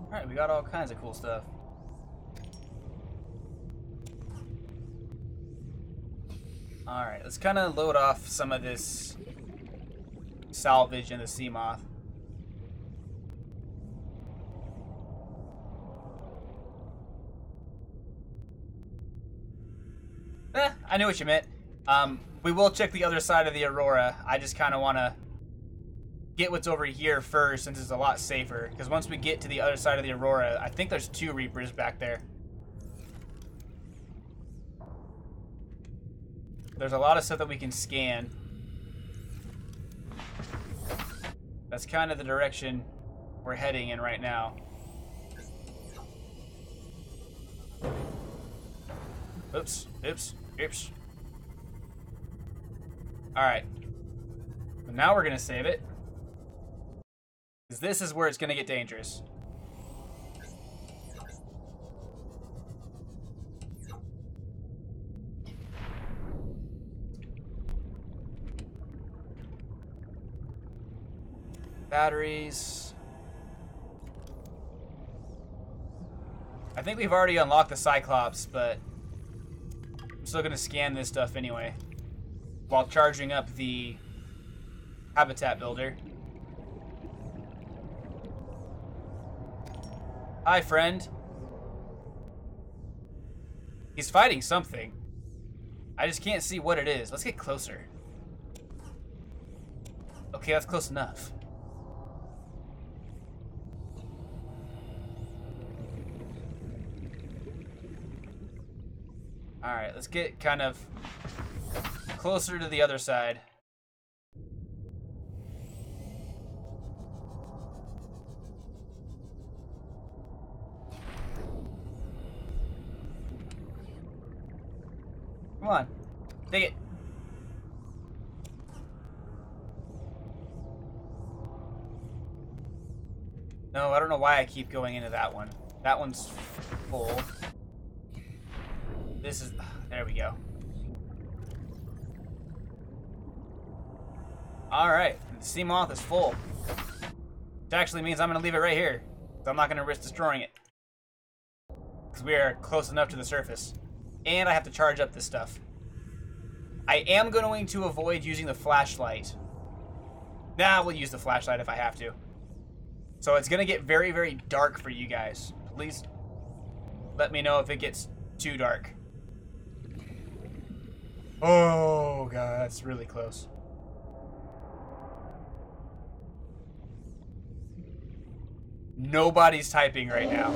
Alright, we got all kinds of cool stuff. Alright, let's kind of load off some of this salvage in the sea moth. I knew what you meant. We will check the other side of the Aurora. I just kind of want to get what's over here first, since it's a lot safer. Because once we get to the other side of the Aurora, I think there's 2 Reapers back there. There's a lot of stuff that we can scan. That's kind of the direction we're heading in right now. Oops, oops, oops. Alright. But now we're going to save it. Because this is where it's going to get dangerous. Batteries. I think we've already unlocked the Cyclops, but I'm still going to scan this stuff anyway. While charging up the habitat builder. Hi, friend. He's fighting something. I just can't see what it is. Let's get closer. Okay, that's close enough. Alright, let's get kind of closer to the other side. Come on, take it. No, I don't know why I keep going into that one. That one's full. This is... There we go. Alright, the sea moth is full. Which actually means I'm going to leave it right here. So I'm not going to risk destroying it. Because we are close enough to the surface. And I have to charge up this stuff. I am going to avoid using the flashlight. Nah, we'll use the flashlight if I have to. So it's going to get very, very dark for you guys. Please let me know if it gets too dark. Oh, God, that's really close. Nobody's typing right now.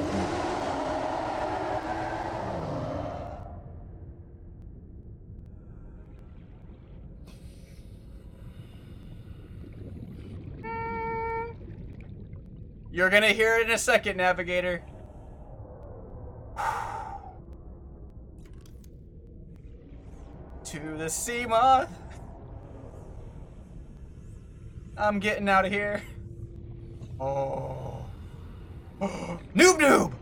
You're gonna hear it in a second, Navigator. To the sea moth. I'm getting out of here. Oh. Noob noob!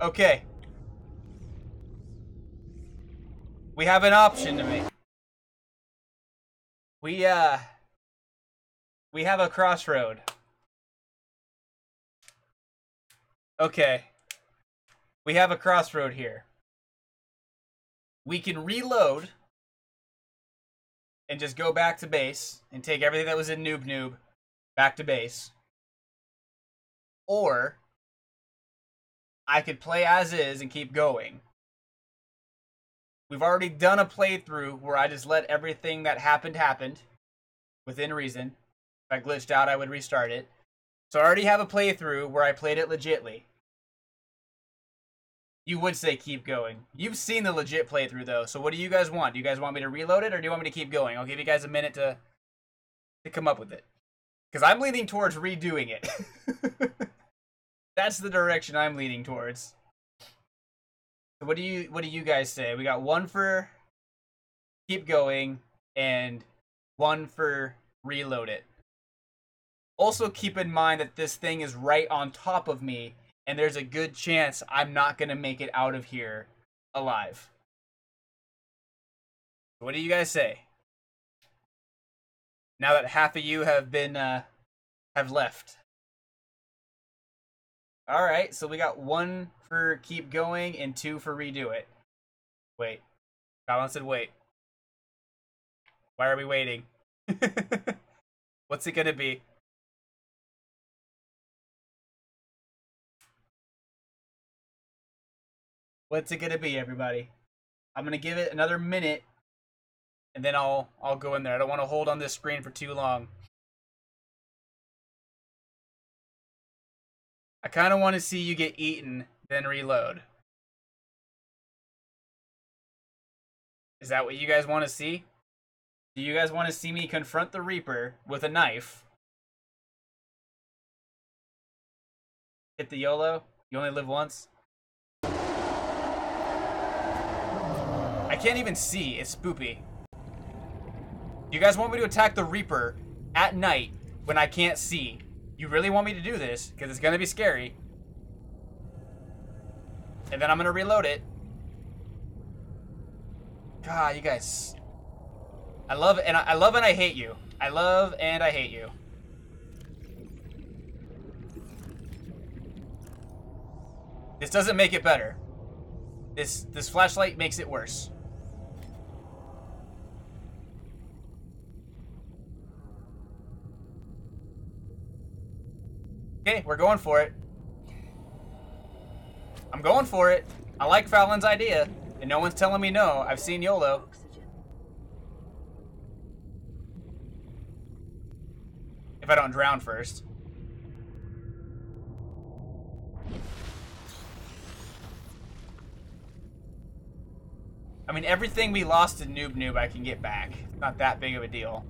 Okay. We have an option to make. We have a crossroad. Okay. We have a crossroad here. We can reload and just go back to base and take everything that was in Noob Noob back to base. Or I could play as is and keep going. We've already done a playthrough where I just let everything that happened within reason. If I glitched out, I would restart it. So I already have a playthrough where I played it legitly. You would say keep going. You've seen the legit playthrough though, so what do you guys want? Do you guys want me to reload it or do you want me to keep going? I'll give you guys a minute to come up with it. Because I'm leaning towards redoing it. That's the direction I'm leaning towards. So what do you guys say? We got one for keep going and one for reload it. Also keep in mind that this thing is right on top of me and there's a good chance I'm not going to make it out of here alive. What do you guys say? Now that half of you have been have left. All right, so we got one for keep going and two for redo it. Wait. Colin said wait. Why are we waiting? What's it gonna be? What's it gonna be, everybody? I'm gonna give it another minute, and then I'll go in there. I don't want to hold on this screen for too long. I kind of want to see you get eaten, then reload. Is that what you guys want to see? Do you guys want to see me confront the Reaper with a knife? Hit the YOLO? You only live once? I can't even see. It's spoopy. You guys want me to attack the Reaper at night when I can't see? You really want me to do this? Because it's going to be scary. And then I'm going to reload it. God, you guys. I love it, and I love and I hate you. I love and I hate you. This doesn't make it better. This flashlight makes it worse. Okay, we're going for it. I'm going for it. I like Fallon's idea, and no one's telling me no. I've seen YOLO. If I don't drown first. I mean, everything we lost in Noob Noob I can get back. It's not that big of a deal.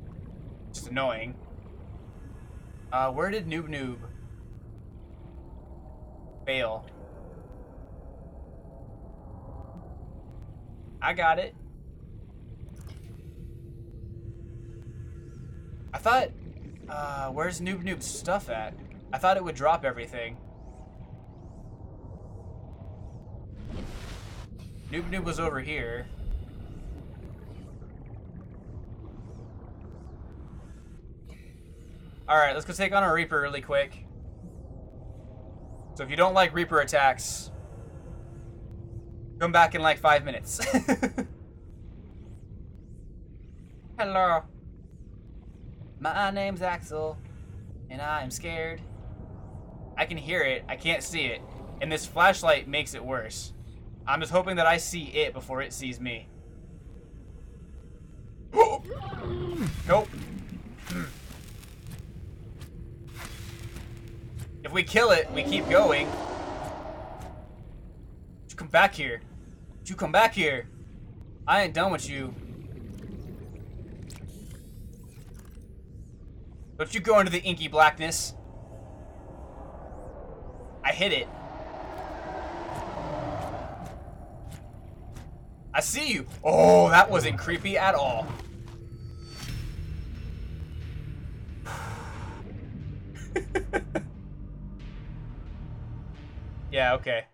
Just annoying. Where did Noob Noob fail? I got it. I thought... where's Noob Noob's stuff at? I thought it would drop everything. Noob Noob was over here. Alright, let's go take on a Reaper really quick. So if you don't like Reaper attacks, come back in like 5 minutes. Hello. My name's Axel, and I am scared. I can hear it, I can't see it, and this flashlight makes it worse. I'm just hoping that I see it before it sees me. Nope. If we kill it, we keep going. You come back here. You come back here. I ain't done with you. Don't you go into the inky blackness. I hit it. I see you. Oh, that wasn't creepy at all. Yeah, okay.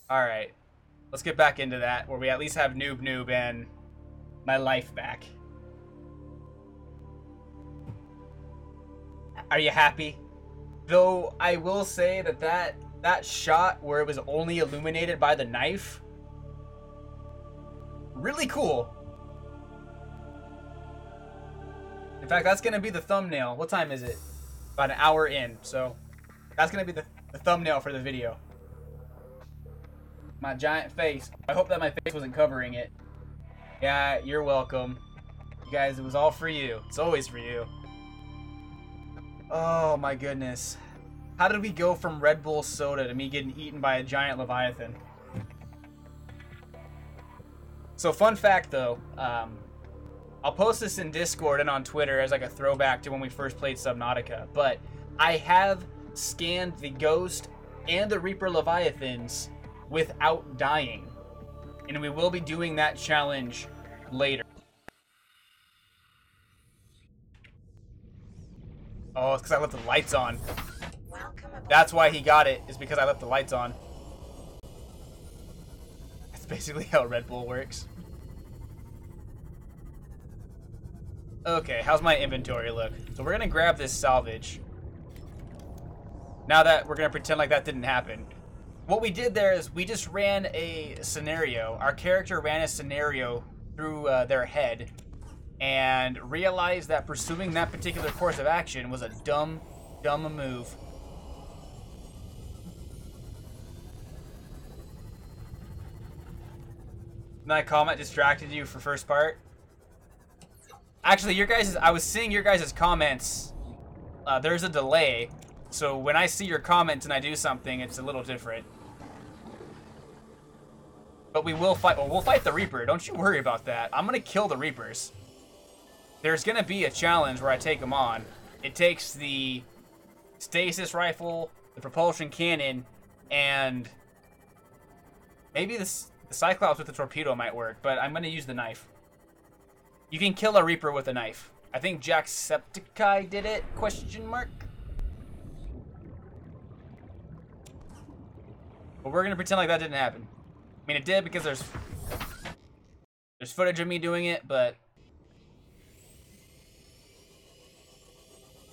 Alright. Let's get back into that, where we at least have Noob Noob and my life back. Are you happy? Though I will say that shot where it was only illuminated by the knife, really cool. In fact, that's gonna be the thumbnail. What time is it? About an hour in, so that's gonna be the thumbnail for the video. My giant face. I hope that my face wasn't covering it. Yeah, you're welcome. You guys, it was all for you. It's always for you. Oh my goodness. How did we go from Red Bull soda to me getting eaten by a giant Leviathan? So fun fact though, I'll post this in Discord and on Twitter as like a throwback to when we first played Subnautica, but I have scanned the Ghost and the Reaper Leviathans without dying. And we will be doing that challenge later. Oh, it's because I left the lights on. That's why he got it, is because I left the lights on. That's basically how Red Bull works. Okay, how's my inventory look? So we're gonna grab this salvage. Now that we're gonna pretend like that didn't happen. What we did there is we just ran a scenario. Our character ran a scenario through their head and realized that pursuing that particular course of action was a dumb move. That comment distracted you for first part? Actually, I was seeing your guys' comments. There's a delay, so when I see your comments and I do something, it's a little different. But we will fight. Well, we'll fight the Reaper. Don't you worry about that. I'm gonna kill the Reapers. There's gonna be a challenge where I take them on. It takes the stasis rifle, the propulsion cannon, and maybe the Cyclops with the torpedo might work. But I'm gonna use the knife. You can kill a Reaper with a knife. I think Jacksepticeye did it? Question mark. But we're gonna pretend like that didn't happen. I mean, it did because there's footage of me doing it, but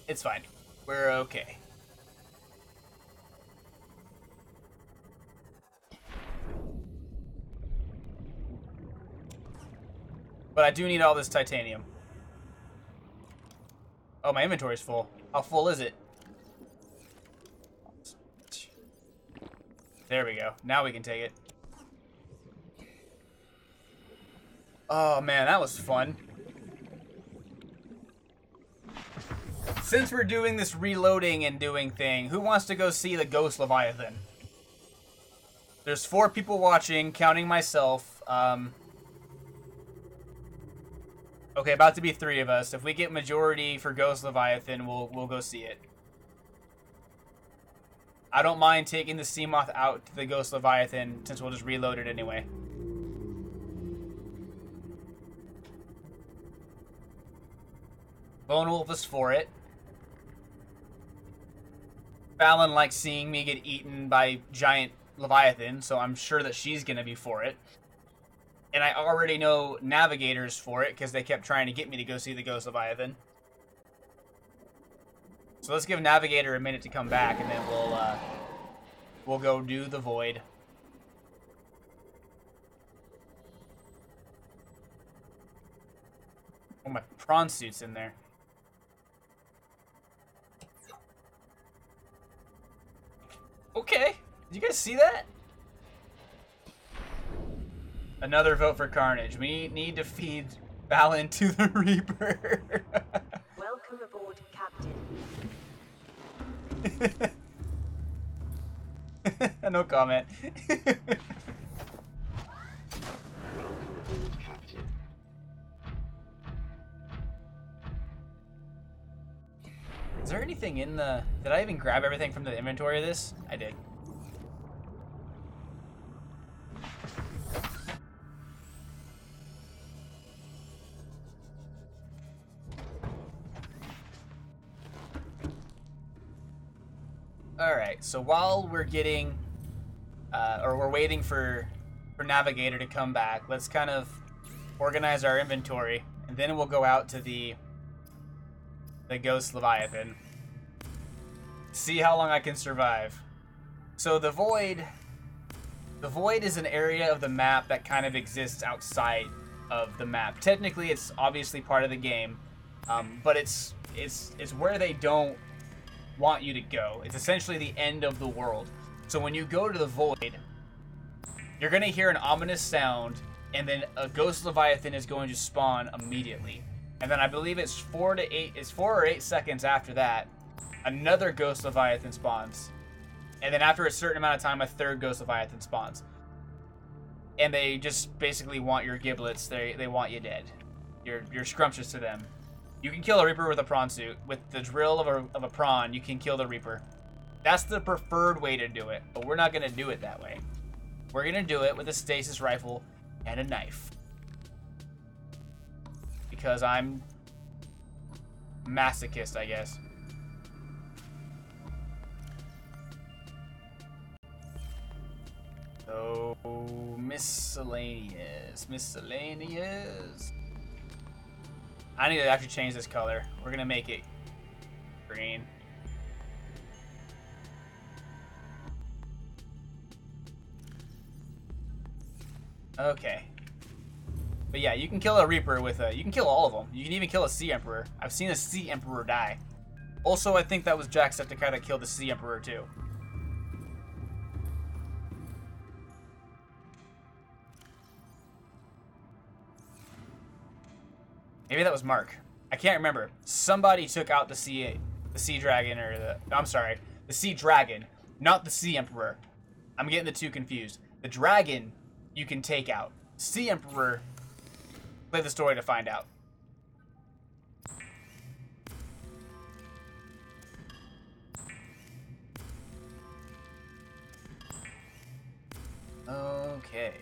it's fine. We're okay. But I do need all this titanium. Oh, my inventory's full. How full is it? There we go. Now we can take it. Oh man, that was fun. Since we're doing this reloading and doing thing, who wants to go see the Ghost Leviathan? There's 4 people watching, counting myself. Okay, about to be 3 of us. If we get majority for Ghost Leviathan, we'll go see it. I don't mind taking the Seamoth out to the Ghost Leviathan, since we'll just reload it anyway. Lone Wolf is for it. Fallon likes seeing me get eaten by giant Leviathan, so I'm sure that she's gonna be for it. And I already know Navigator's for it, because they kept trying to get me to go see the Ghost Leviathan. So let's give Navigator a minute to come back, and then we'll go do the Void. Oh, my Prawn Suit's in there. Okay, did you guys see that? Another vote for Carnage. We need to feed Balin to the Reaper. Welcome aboard, Captain. No comment. Is there anything in the... Did I even grab everything from the inventory of this? I did. Alright, so while we're getting or we're waiting for Navigator to come back. Let's kind of organize our inventory, and then we'll go out to the Ghost Leviathan. See how long I can survive. So the Void is an area of the map that kind of exists outside of the map. Technically, it's obviously part of the game, but it's where they don't want you to go. It's essentially the end of the world. So when you go to the Void, you're gonna hear an ominous sound, and then a Ghost Leviathan is going to spawn immediately. And then I believe it's 4 or 8 seconds after that, another Ghost Leviathan spawns. And then after a certain amount of time, a third Ghost Leviathan spawns. And they just basically want your giblets. They want you dead. You're scrumptious to them. You can kill a Reaper with a Prawn Suit. With the drill of a prawn, you can kill the Reaper. That's the preferred way to do it, but we're not going to do it that way. We're going to do it with a stasis rifle and a knife. Because I'm masochist, I guess. So, miscellaneous. I need to actually change this color. We're going to make it green. Okay. But yeah, you can kill a Reaper with a... You can kill all of them. You can even kill a Sea Emperor. I've seen a Sea Emperor die. Also, I think that was Jacksepticeye that killed the Sea Emperor too. Maybe that was Mark. I can't remember. Somebody took out the sea dragon, or the sea dragon, not the Sea Emperor. I'm getting the two confused. The dragon you can take out. Sea Emperor, play the story to find out. Okay.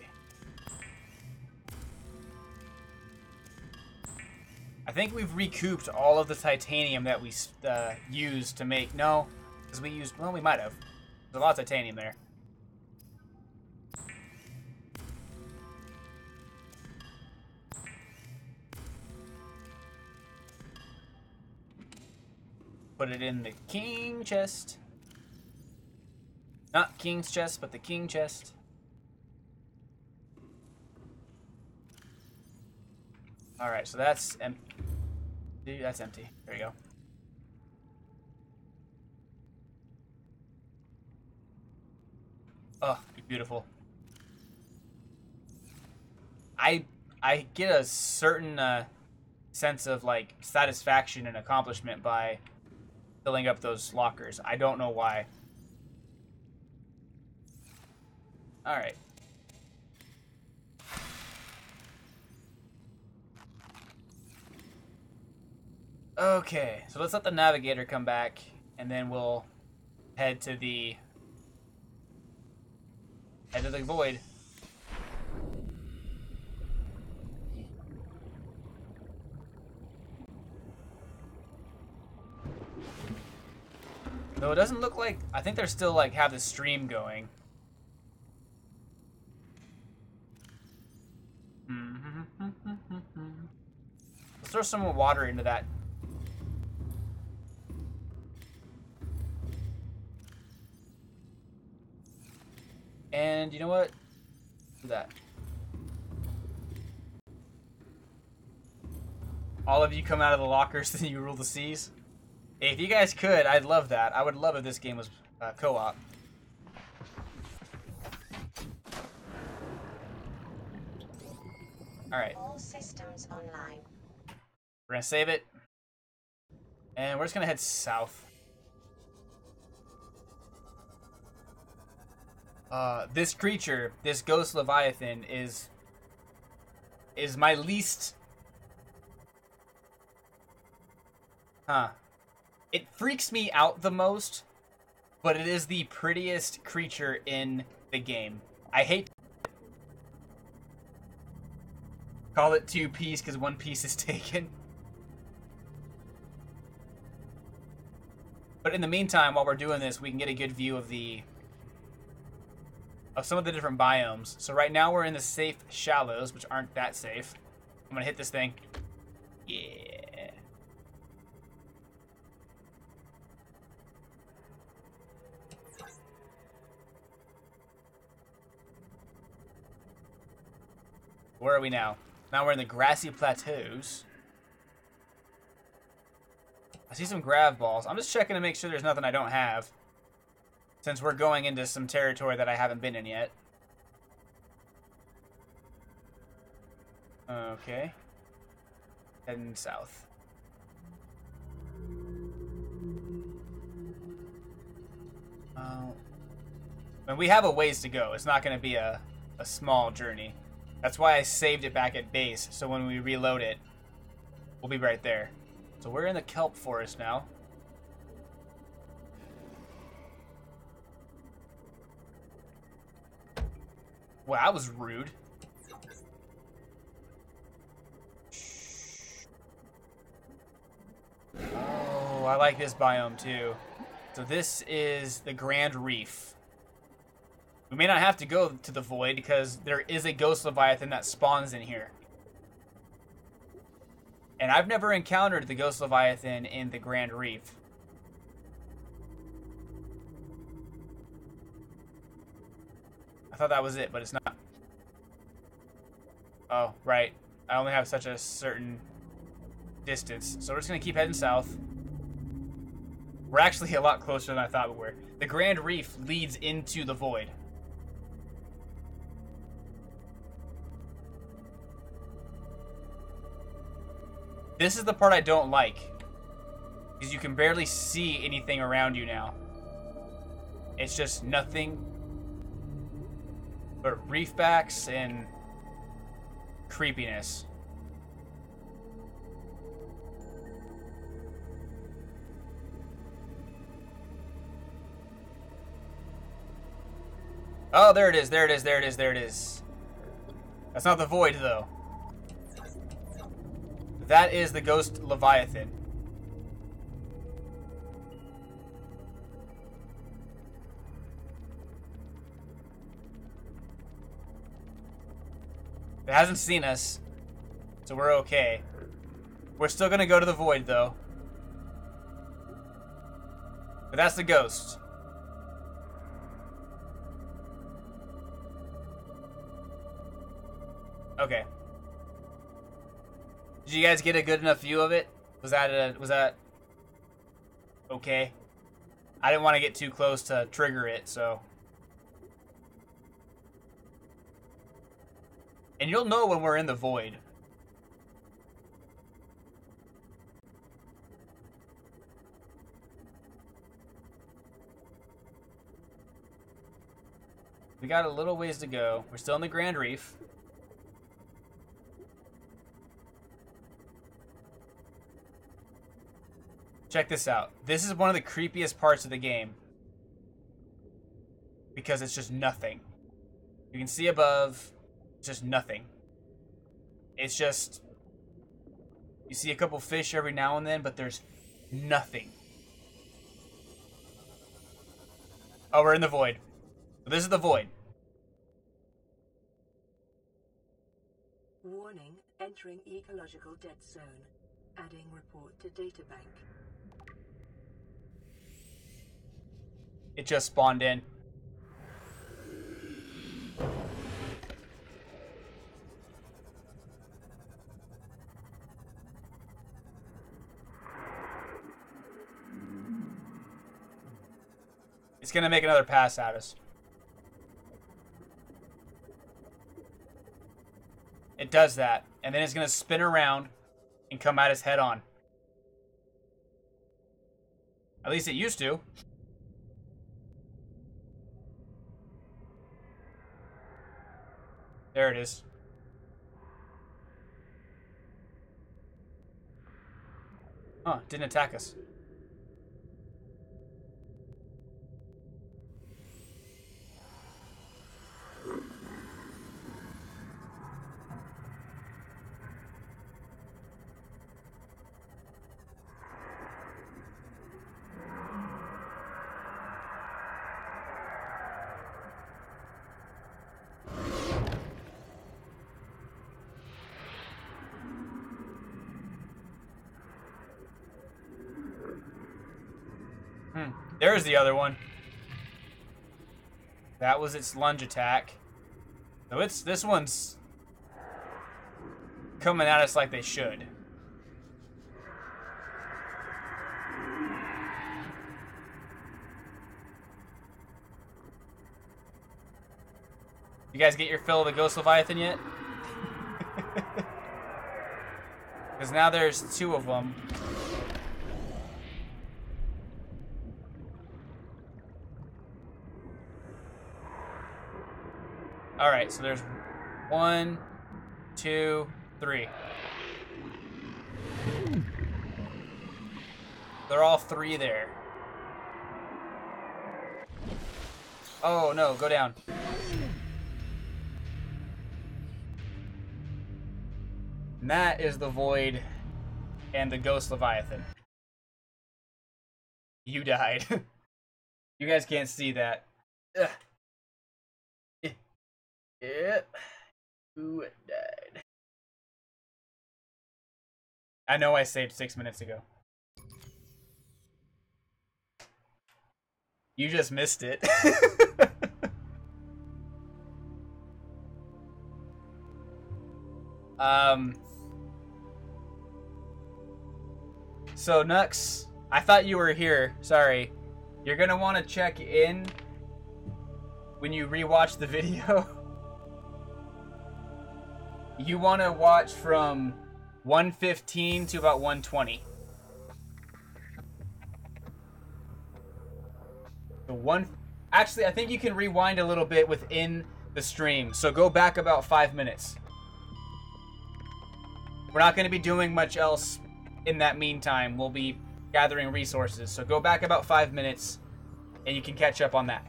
I think we've recouped all of the titanium that we used to make... No, because we used... Well, we might have. There's a lot of titanium there. Put it in the king chest. Not king's chest, but the king chest. Alright, so that's empty. That's empty. There you go. Oh, beautiful. I get a certain sense of like satisfaction and accomplishment by filling up those lockers. I don't know why. Alright. Okay, so let's let the navigator come back, and then we'll head to the void. Though it doesn't look like... I think they're still, like, have the stream going. Let's throw some more water into that. And you know what? Do that. All of you come out of the lockers and you rule the seas. If you guys could, I'd love that. I would love if this game was co-op. Alright. All systems online. We're gonna save it. And we're just gonna head south. This creature, this Ghost Leviathan, is my least... It freaks me out the most, but it is the prettiest creature in the game. I hate... Call it 2 piece because 1 piece is taken. But in the meantime, while we're doing this, we can get a good view of the of some of the different biomes. So right now we're in the safe shallows, which aren't that safe. I'm gonna hit this thing. Yeah. Where are we now? Now we're in the grassy plateaus. I see some grav balls. I'm just checking to make sure there's nothing I don't have, since we're going into some territory that I haven't been in yet. Okay. Heading south. And we have a ways to go. It's not going to be a small journey. That's why I saved it back at base, so when we reload it, we'll be right there. So we're in the kelp forest now. Wow, that was rude. Oh, I like this biome too. So this is the Grand Reef. We may not have to go to the void because there is a ghost leviathan that spawns in here. And I've never encountered the ghost leviathan in the Grand Reef. I thought that was it, but it's not. Oh, right. I only have such a certain distance. So we're just going to keep heading south. We're actually a lot closer than I thought we were. The Grand Reef leads into the void. This is the part I don't like, because you can barely see anything around you now. It's just nothing but reefbacks and creepiness. Oh, there it is, there it is, there it is, there it is. That's not the void, though. That is the ghost leviathan. It hasn't seen us, so we're okay. We're still gonna go to the void, though. But that's the ghost. Okay. Did you guys get a good enough view of it? Was that okay? I didn't want to get too close to trigger it, so. And you'll know when we're in the void. We got a little ways to go. We're still in the Grand Reef. Check this out. This is one of the creepiest parts of the game, because it's just nothing. You can see above, just nothing. It's just, you see a couple fish every now and then, but there's nothing. Oh, we're in the void. This is the void. Warning, entering ecological dead zone. Adding report to databank. It just spawned in. It's gonna make another pass at us. It does that, and then it's gonna spin around and come at us head on. At least it used to. There it is. Huh, didn't attack us. There's the other one. That was its lunge attack. So this one's coming at us like they should. You guys get your fill of the Ghost Leviathan yet? Because now there's 2 of them. Alright, so there's 1, 2, 3. They're all 3 there. Oh no, go down. And that is the Void and the Ghost Leviathan. You died. You guys can't see that. Ugh. Yep. Who died? I know I saved 6 minutes ago. You just missed it. So Nux, I thought you were here. Sorry. You're gonna want to check in when you rewatch the video. You want to watch from 1:15 to about 1:20. Actually, I think you can rewind a little bit within the stream. So go back about 5 minutes. We're not going to be doing much else in that meantime. We'll be gathering resources. So go back about 5 minutes and you can catch up on that.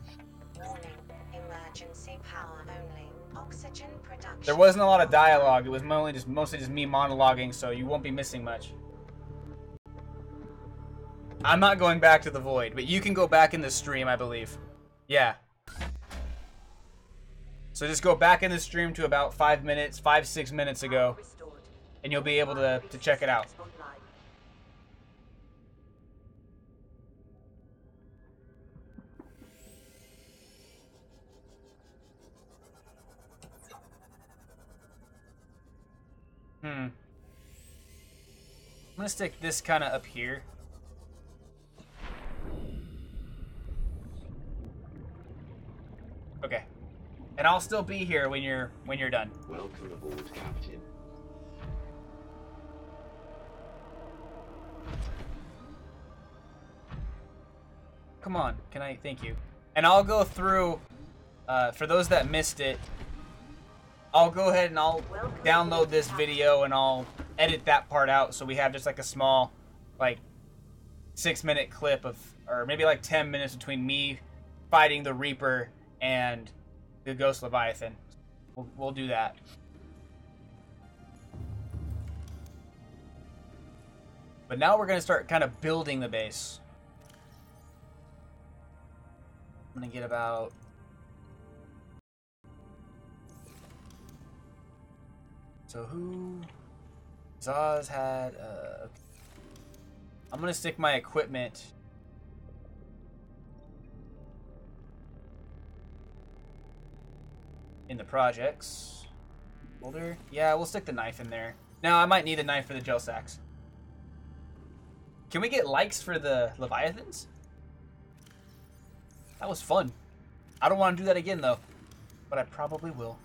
Warning, emergency power only. Oxygen production. There wasn't a lot of dialogue. It was mostly just me monologuing, so you won't be missing much. I'm not going back to the Void, but you can go back in the stream, I believe. Yeah. So just go back in the stream to about 5 minutes, 5-6 minutes ago, and you'll be able to check it out. I'm gonna stick this kind of up here. Okay. And I'll still be here when you're done. Welcome aboard, Captain. Come on, thank you. And I'll go through, for those that missed it, I'll go ahead and I'll download this video and I'll edit that part out so we have just like a small, like, 6-minute clip of, or maybe like 10 minutes between me fighting the Reaper and the Ghost Leviathan. We'll do that. But now we're going to start kind of building the base. I'm going to get about... So who... Zaz had... I'm going to stick my equipment... in the projects folder. Yeah, we'll stick the knife in there. Now, I might need a knife for the gel sacks. Can we get likes for the Leviathans? That was fun. I don't want to do that again, though. But I probably will.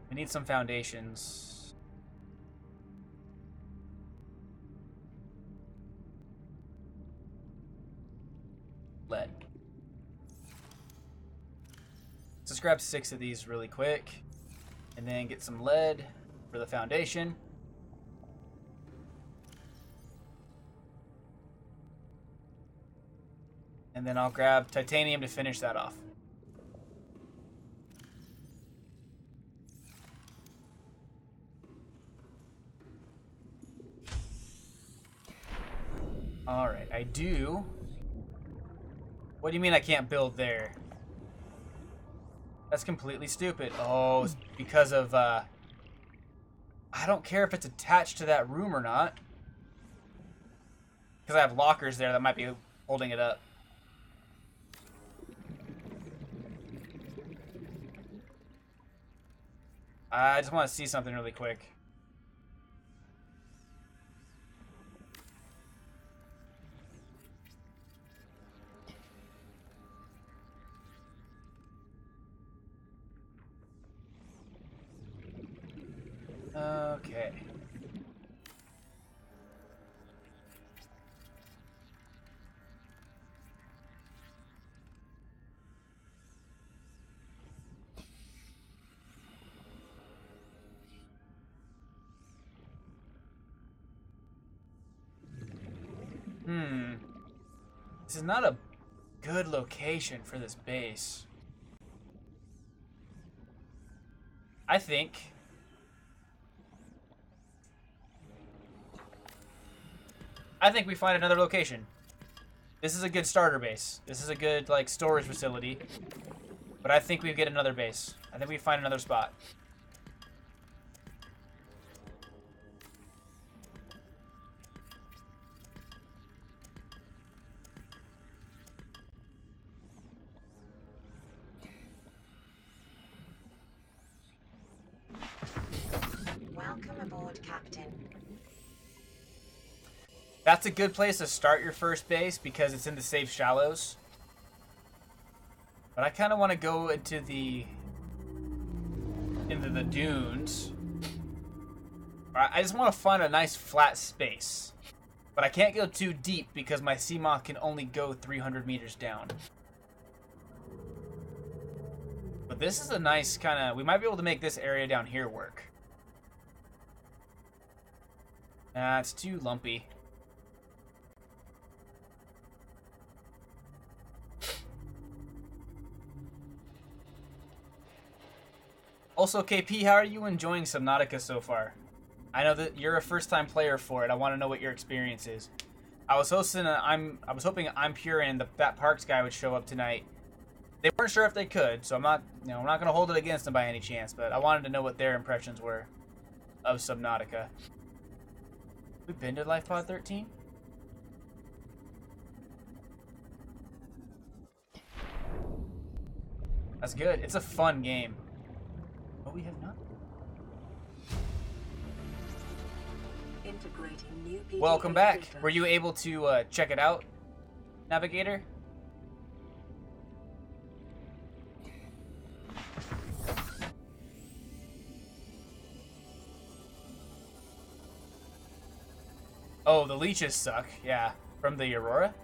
We need some foundations. Lead. Let's just grab 6 of these really quick. And then get some lead for the foundation. And then I'll grab titanium to finish that off. Alright, I do. What do you mean I can't build there? That's completely stupid. Oh, it's because of, I don't care if it's attached to that room or not. Because I have lockers there that might be holding it up. I just want to see something really quick. Okay. This is not a good location for this base. I think we find another location. This is a good starter base. This is a good, like, storage facility. But I think we get another base. I think we find another spot. Welcome aboard, Captain. That's a good place to start your first base because it's in the safe shallows. But I kind of want to go into the dunes. I just want to find a nice flat space. But I can't go too deep because my Seamoth can only go 300 meters down. But this is a nice kind of... We might be able to make this area down here work. Nah, it's too lumpy. Also, KP, how are you enjoying Subnautica so far? I know that you're a first-time player for it. I want to know what your experience is. I was hoping I'm Pure and that Parks guy would show up tonight. They weren't sure if they could, so I'm not going to hold it against them by any chance. But I wanted to know what their impressions were of Subnautica. We've been to LifePod 13. That's good. It's a fun game. But we have not. Integrating new PDA Welcome back. data. Were you able to check it out, Navigator? Oh, the leeches suck. Yeah, from the Aurora.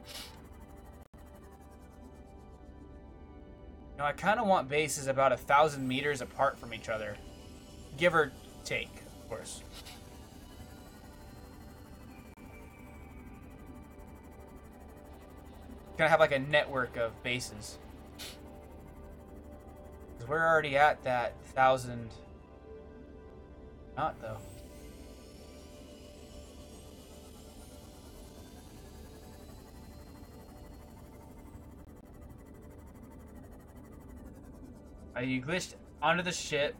Now, I kind of want bases about 1,000 meters apart from each other. Give or take, of course. Gonna have like a network of bases. 'Cause we're already at that 1,000. Not though. You glitched onto the ship.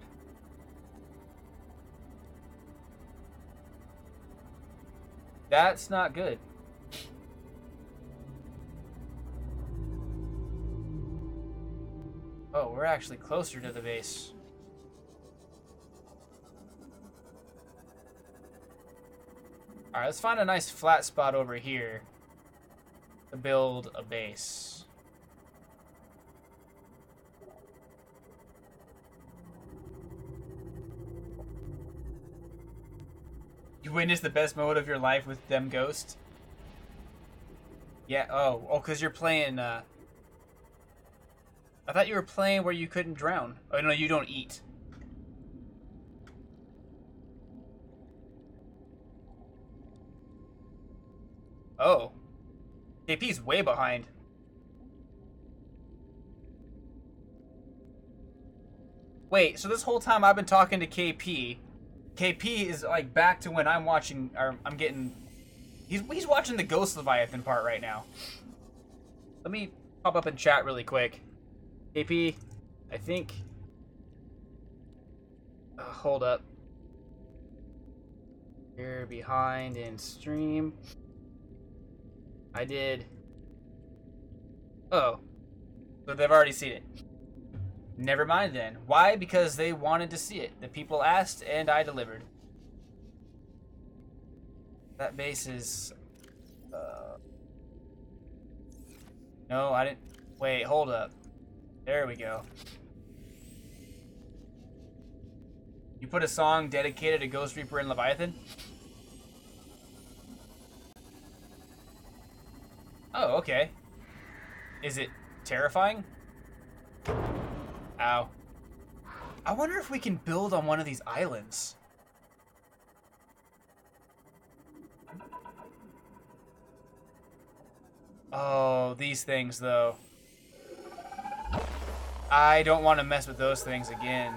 That's not good. Oh, we're actually closer to the base. Alright, let's find a nice flat spot over here to build a base. You witnessed the best moment of your life with them ghosts? Yeah, oh, because you're playing, I thought you were playing where you couldn't drown. Oh, no, you don't eat. Oh. KP's way behind. Wait, so this whole time I've been talking to KP. KP is like back to when I'm watching, or I'm getting... He's watching the Ghost Leviathan part right now. Let me pop up in chat really quick. KP, I think... hold up. You're behind in stream. I did. Oh. So they've already seen it. Never mind then. Why? Because they wanted to see it. The people asked and I delivered. That base is... No, I didn't... Wait, hold up. There we go. You put a song dedicated to Ghost Reaper and Leviathan? Oh, okay. Is it terrifying? Ow. I wonder if we can build on one of these islands. Oh, these things, though. I don't want to mess with those things again.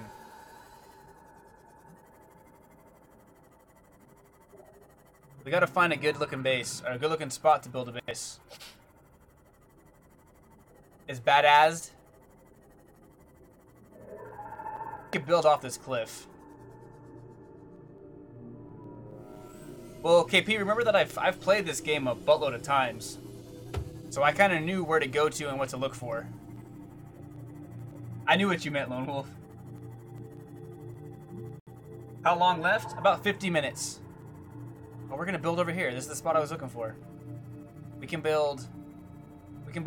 We gotta find a good-looking base, or a good-looking spot to build a base. Is badass. We could build off this cliff. Well, KP, remember that I've played this game a buttload of times. So I kind of knew where to go to and what to look for. I knew what you meant, Lone Wolf. How long left? About 50 minutes. Oh, we're gonna build over here. This is the spot I was looking for. We can build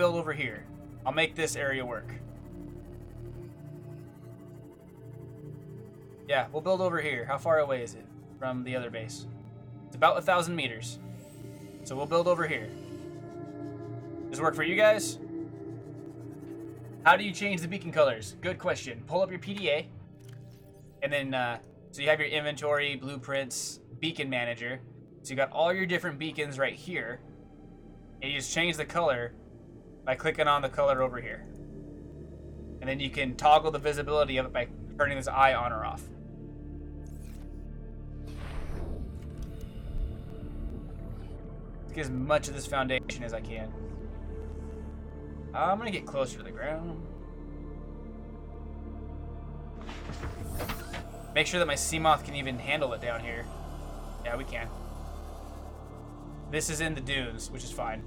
over here. I'll make this area work. Yeah, we'll build over here. How far away is it from the other base? It's about 1,000 meters. So we'll build over here. Does it work for you guys? How do you change the beacon colors? Good question. Pull up your PDA. And then, so you have your inventory, blueprints, beacon manager. So you got all your different beacons right here. And you just change the color by clicking on the color over here. And then you can toggle the visibility of it by turning this eye on or off. Let's get as much of this foundation as I can. I'm gonna get closer to the ground. Make sure that my Seamoth can even handle it down here. Yeah, we can. This is in the dunes, which is fine.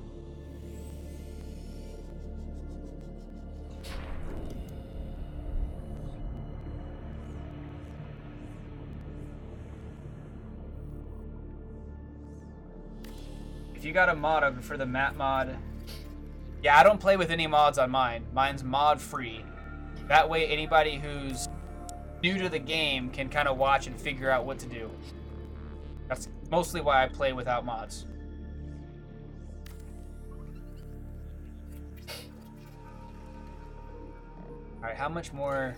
If you got a mod for the map mod... Yeah, I don't play with any mods on mine. Mine's mod free. That way anybody who's new to the game can kind of watch and figure out what to do. That's mostly why I play without mods. Alright, how much more?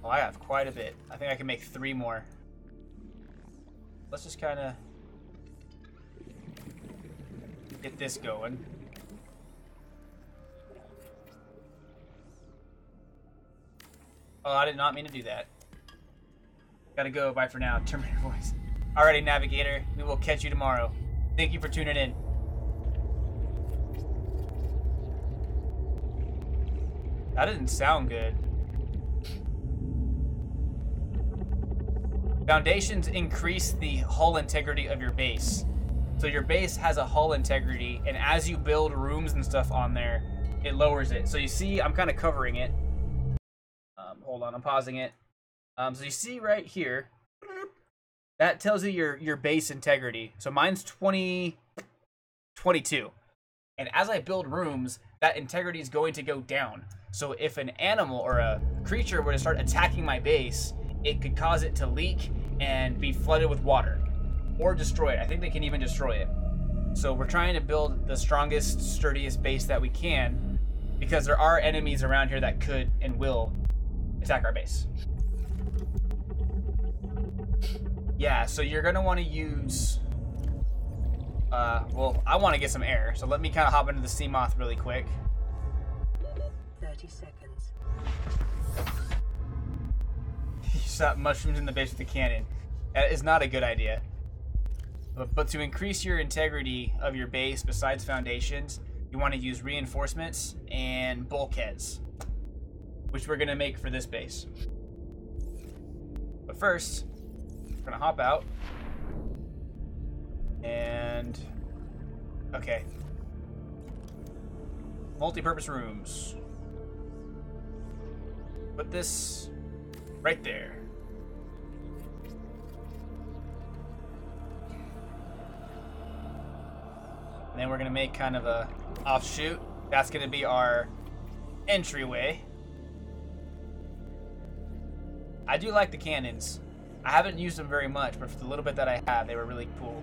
Oh, I have quite a bit. I think I can make 3 more. Let's just kind of get this going. Oh, I did not mean to do that. Gotta go. Bye for now. Terminator voice. Alrighty, Navigator. We will catch you tomorrow. Thank you for tuning in. That didn't sound good. Foundations increase the hull integrity of your base. So your base has a hull integrity, and as you build rooms and stuff on there, it lowers it. So you see, I'm kind of covering it. Hold on, I'm pausing it. So you see right here, that tells you your base integrity. So mine's 22. And as I build rooms, that integrity is going to go down. So if an animal or a creature were to start attacking my base, it could cause it to leak and be flooded with water. Or destroy it. I think they can even destroy it. So we're trying to build the strongest, sturdiest base that we can, because there are enemies around here that could and will attack our base. Yeah, so you're gonna want to use... well, I want to get some air, so let me kind of hop into the Seamoth really quick. 30 seconds. You shot mushrooms in the base with the cannon. That is not a good idea. But to increase your integrity of your base, besides foundations, you want to use reinforcements and bulkheads, which we're going to make for this base. But first, we're going to hop out and Okay. Multi-purpose rooms. Put this right there. And then we're gonna make kind of a offshoot. That's gonna be our entryway. I do like the cannons. I haven't used them very much, but for the little bit that I have, they were really cool.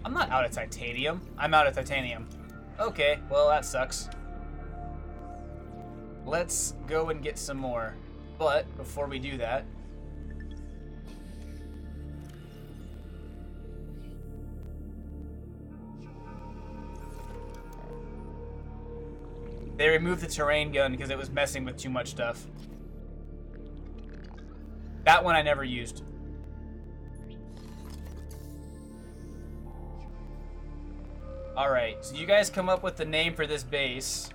I'm not out of titanium. I'm out of titanium. Okay, well that sucks. Let's go and get some more. But before we do that, they removed the terrain gun because it was messing with too much stuff. That one I never used. Alright, so you guys come up with the name for this base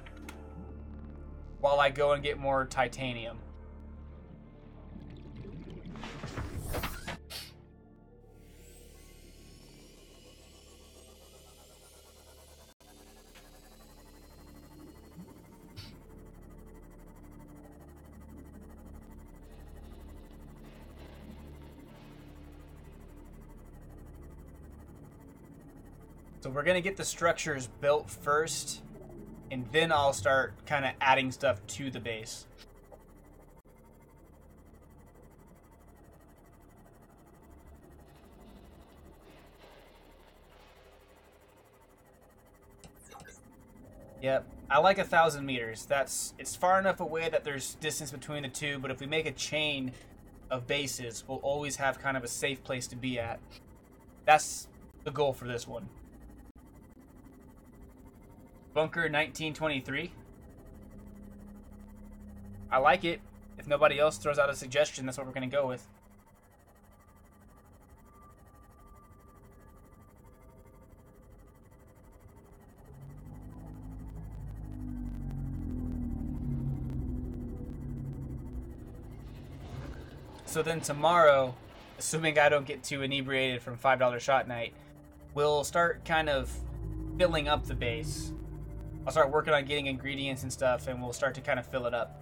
while I go and get more titanium. So we're gonna get the structures built first, and then I'll start kind of adding stuff to the base. Yep, I like 1,000 meters. It's far enough away that there's distance between the two, but if we make a chain of bases, we'll always have kind of a safe place to be at. That's the goal for this one. Bunker 1923. I like it. If nobody else throws out a suggestion, that's what we're going to go with. So then tomorrow, assuming I don't get too inebriated from $5 shot night, we'll start kind of filling up the base. I'll start working on getting ingredients and stuff, and we'll start to kind of fill it up.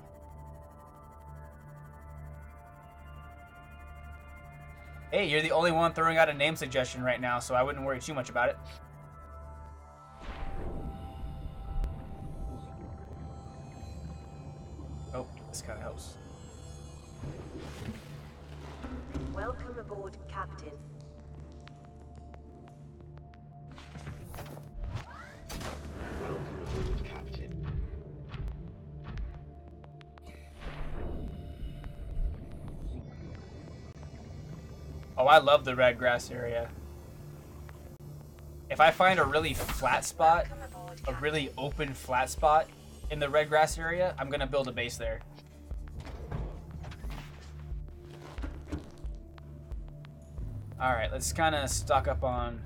Hey, you're the only one throwing out a name suggestion right now, so I wouldn't worry too much about it. Oh, this kind of helps. Welcome aboard, Captain. Welcome aboard, Captain. Oh, I love the red grass area. If I find a really flat spot, a really open flat spot in the red grass area, I'm gonna build a base there. Alright, let's kind of stock up on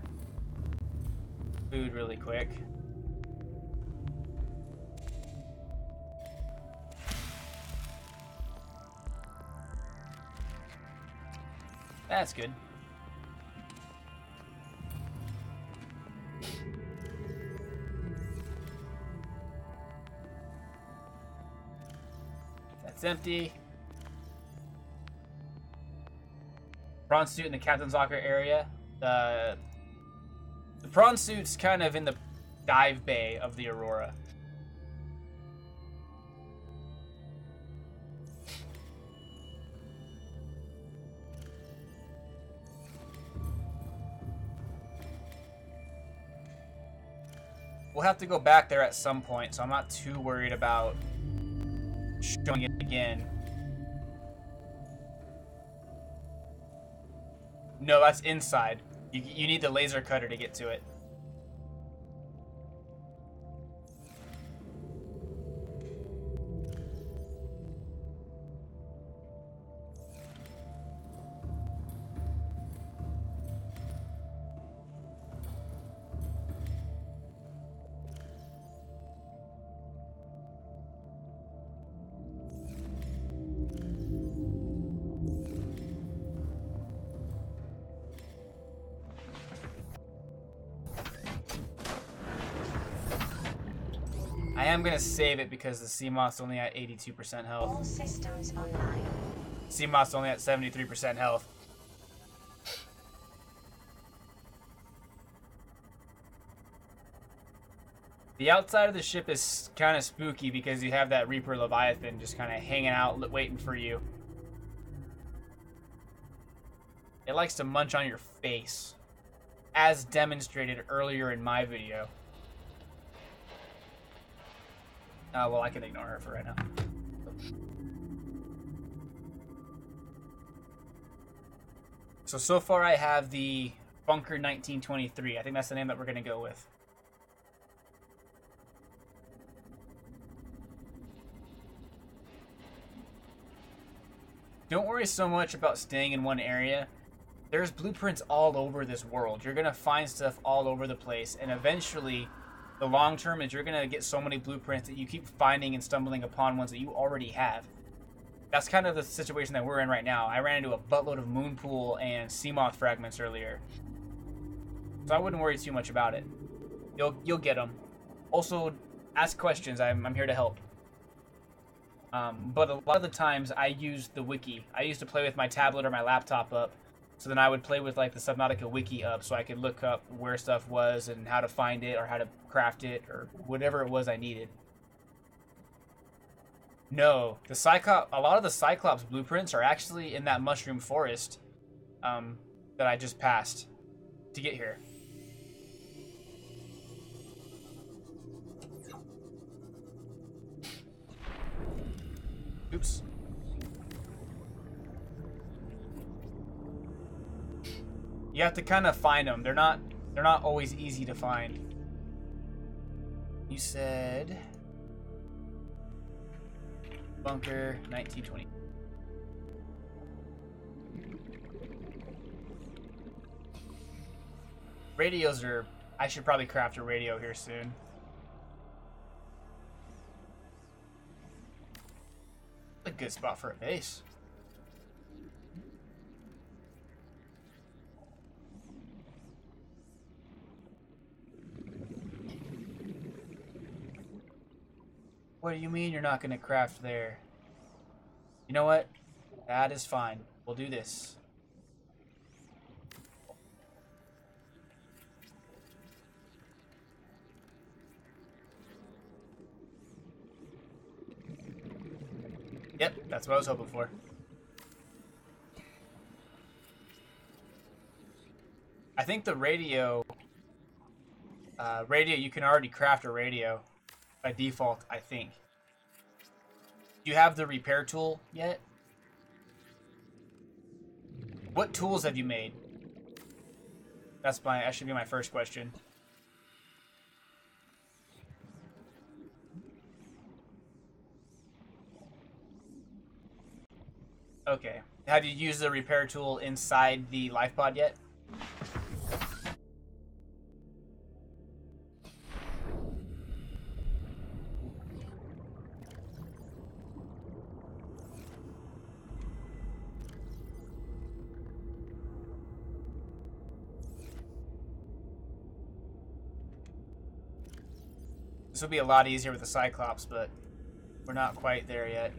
food really quick. That's good. That's empty. Prawn Suit in the Captain's Locker area. The Prawn Suit's kind of in the dive bay of the Aurora. We'll have to go back there at some point, so I'm not too worried about showing it again. No, that's inside. You need the laser cutter to get to it. I am gonna save it because the CMOS only at 82% health. All systems online. CMOS only at 73% health. The outside of the ship is kind of spooky because you have that Reaper Leviathan just kind of hanging out, waiting for you. It likes to munch on your face, as demonstrated earlier in my video. Well, I can ignore her for right now. So far I have the Bunker 1923. I think that's the name that we're going to go with. Don't worry so much about staying in one area. There's blueprints all over this world. You're going to find stuff all over the place. And eventually, the long term is you're going to get so many blueprints that you keep finding and stumbling upon ones that you already have. That's kind of the situation that we're in right now. I ran into a buttload of moon pool and sea moth fragments earlier. So I wouldn't worry too much about it. You'll get them. Also, ask questions. I'm here to help. But a lot of the times I use the wiki. I used to play with my tablet or my laptop up. So then I would play with like the Subnautica wiki up so I could look up where stuff was and how to find it or how to craft it or whatever it was I needed. No, a lot of the Cyclops blueprints are actually in that mushroom forest that I just passed to get here. Oops. You have to kind of find them. They're not always easy to find. You said Bunker 1920. Radios are... I should probably craft a radio here soon. A good spot for a base. What do you mean you're not going to craft there? You know what? That is fine. We'll do this. Yep, that's what I was hoping for. I think the radio... you can already craft a radio by default, I think. Do you have the repair tool yet? What tools have you made? That should be my first question. Okay. Have you used the repair tool inside the life pod yet? This will be a lot easier with the Cyclops, but we're not quite there yet.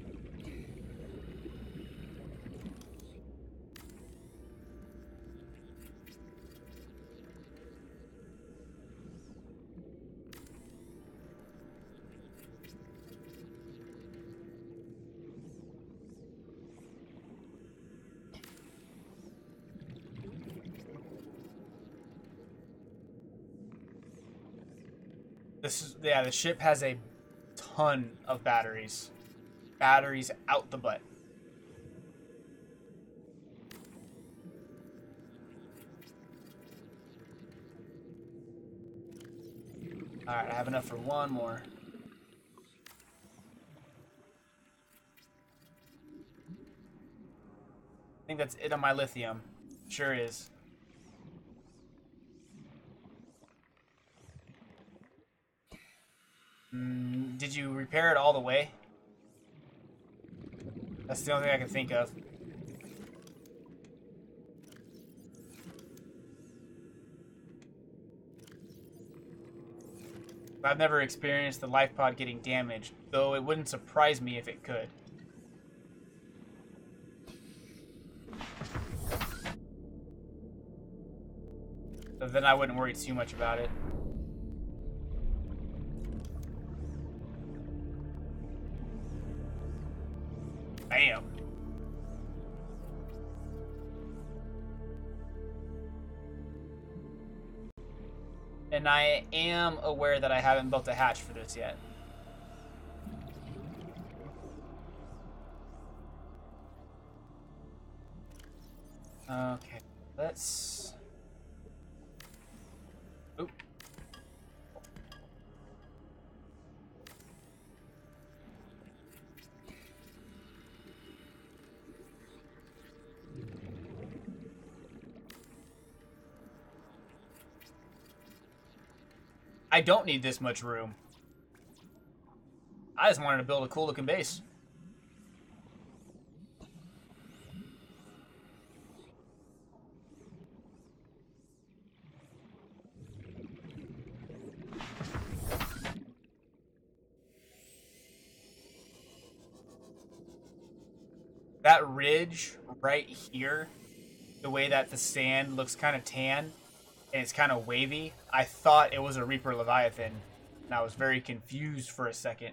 The ship has a ton of batteries. Batteries out the butt. Alright, I have enough for one more. I think that's it on my lithium. Sure is. Did you repair it all the way? That's the only thing I can think of. I've never experienced the life pod getting damaged, though it wouldn't surprise me if it could. So then I wouldn't worry too much about it. Bam. And I am aware that I haven't built a hatch for this yet. Okay, let's... Oop. I don't need this much room. I just wanted to build a cool looking base. That ridge right here, the way that the sand looks kind of tan and it's kind of wavy, I thought it was a Reaper Leviathan, and I was very confused for a second.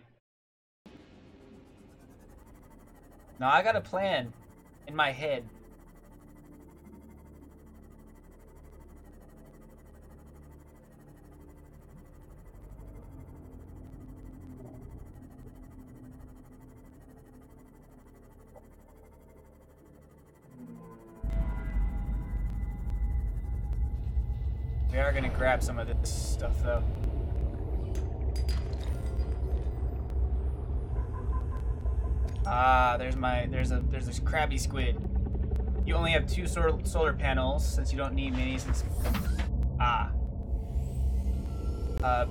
Now I got a plan in my head. We are gonna grab some of this stuff though. Ah, there's this crabby squid. You only have 2 solar panels since you don't need many.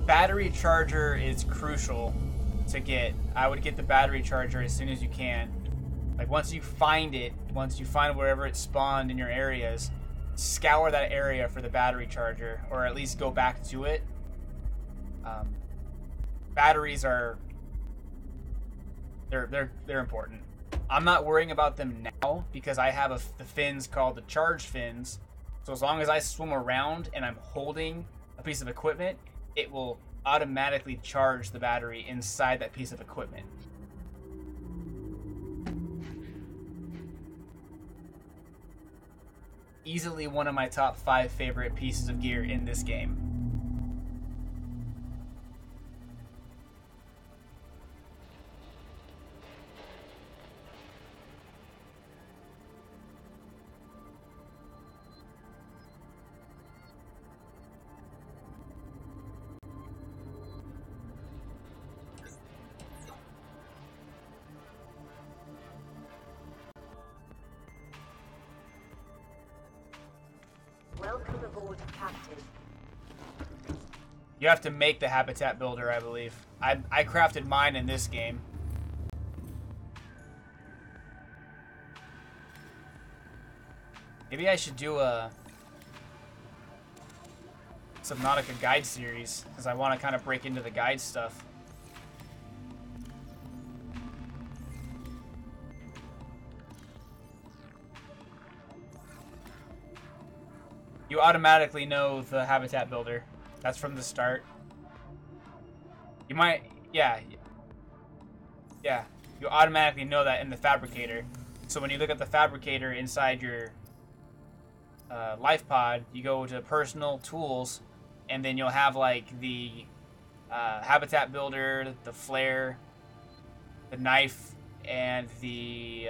Battery charger is crucial to get. I would get the battery charger as soon as you can. Like once you find wherever it spawned in your areas, scour that area for the battery charger, or at least go back to it. Batteries are they're important. I'm not worrying about them now because I have the fins called the charge fins. So as long as I swim around and I'm holding a piece of equipment, it will automatically charge the battery inside that piece of equipment. Easily one of my top 5 favorite pieces of gear in this game. Welcome aboard, Captain. You have to make the habitat builder, I believe. I crafted mine in this game. Maybe I should do a Subnautica guide series, because I want to kind of break into the guide stuff. You automatically know the habitat builder. That's from the start. You might, yeah. You automatically know that in the fabricator. So when you look at the fabricator inside your life pod, you go to personal tools, and then you'll have like the habitat builder, the flare, the knife, and the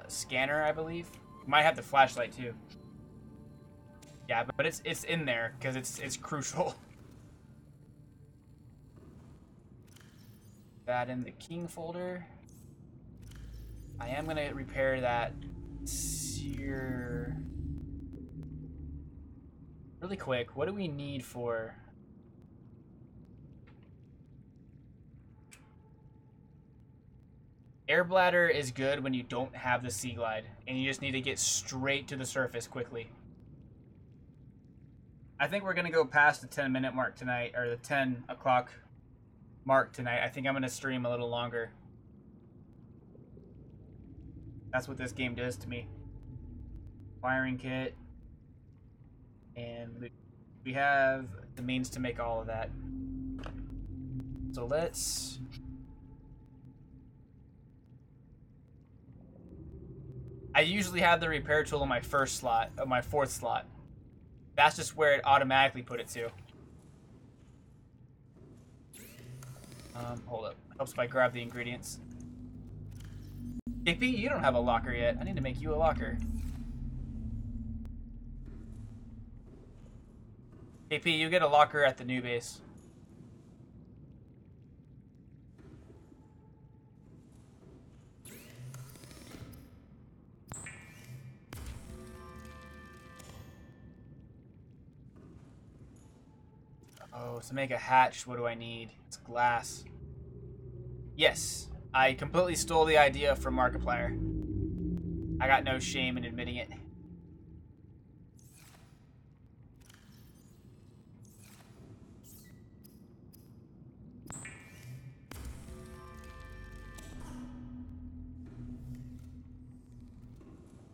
scanner, I believe. You might have the flashlight too. Yeah, but it's in there because it's crucial. That in the king folder. I am gonna repair that sear really quick. What do we need for? Air bladder is good when you don't have the sea glide and you just need to get straight to the surface quickly. I think we're gonna go past the 10-minute mark tonight, or the 10 o'clock Mark tonight. I think I'm gonna stream a little longer. That's what this game does to me. Firing kit. And we have the means to make all of that. So let's... I usually have the repair tool on my first slot, on my fourth slot. That's just where it automatically put it to. Hold up. Helps if I grab the ingredients. KP, you don't have a locker yet. I need to make you a locker. KP, you get a locker at the new base. Oh, to make a hatch, what do I need? It's glass. Yes, I completely stole the idea from Markiplier. I got no shame in admitting it.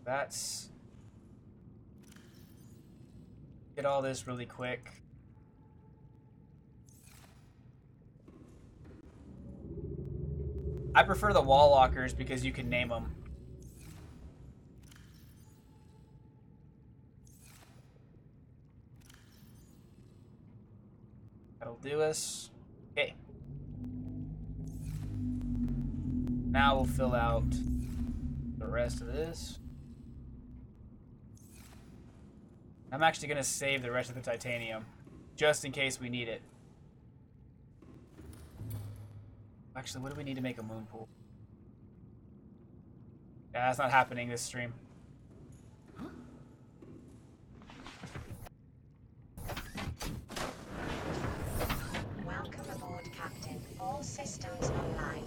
That's... Get all this really quick. I prefer the wall lockers because you can name them. That'll do us. Okay. Now we'll fill out the rest of this. I'm actually going to save the rest of the titanium just in case we need it. Actually, what do we need to make a moon pool? Yeah, that's not happening this stream. Welcome aboard, Captain. All systems online.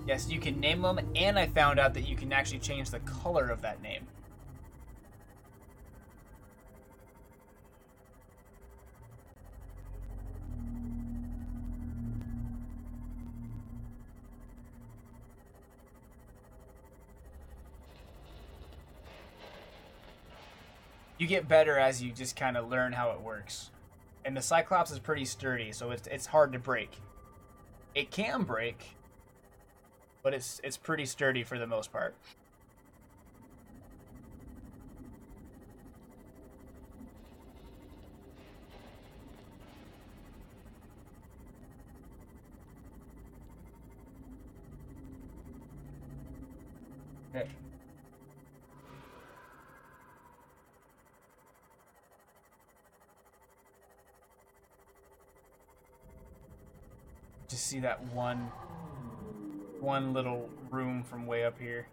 Yes, you can name them, and I found out that you can actually change the color of that name. You get better as you just kind of learn how it works. And the Cyclops is pretty sturdy, so it's hard to break. It can break, but it's pretty sturdy for the most part. Okay. Just see that one little room from way up here.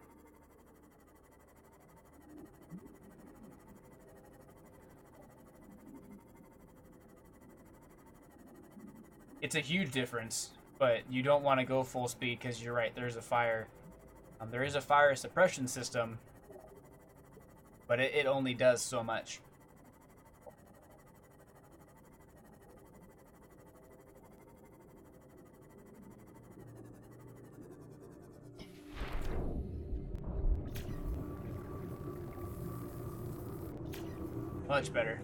It's a huge difference, but you don't want to go full speed because you're right, there's a fire. There is a fire suppression system, but it only does so much. Much better.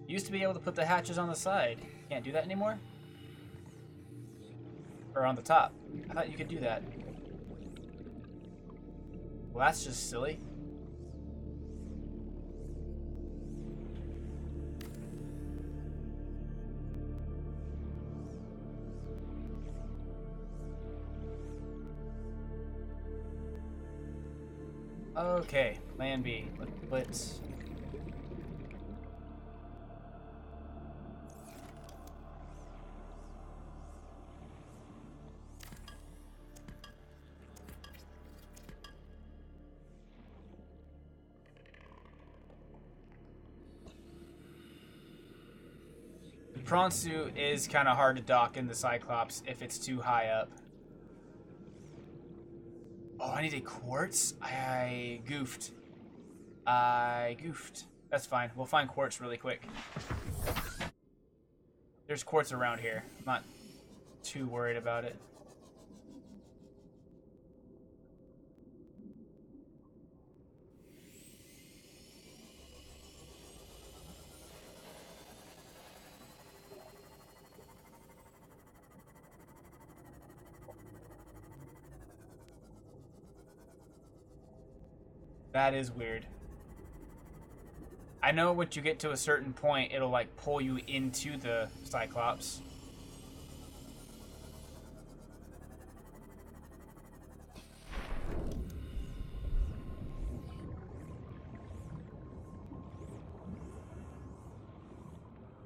Used to be able to put the hatches on the side. Can't do that anymore? Or on the top. I thought you could do that. Well, that's just silly. Okay, plan B. Let's... The Prawn Suit is kind of hard to dock in the Cyclops if it's too high up. Oh, I need a quartz? I goofed. I goofed. That's fine. We'll find quartz really quick. There's quartz around here. I'm not too worried about it. That is weird. I know once you get to a certain point, it'll like pull you into the Cyclops.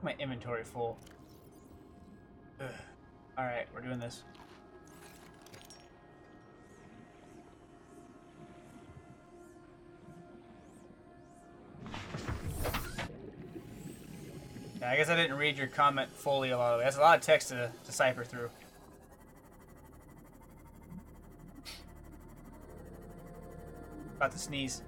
My inventory full. Ugh. All right, we're doing this. Yeah, I guess I didn't read your comment fully a lot of it. That's a lot of text to cipher through. About to sneeze.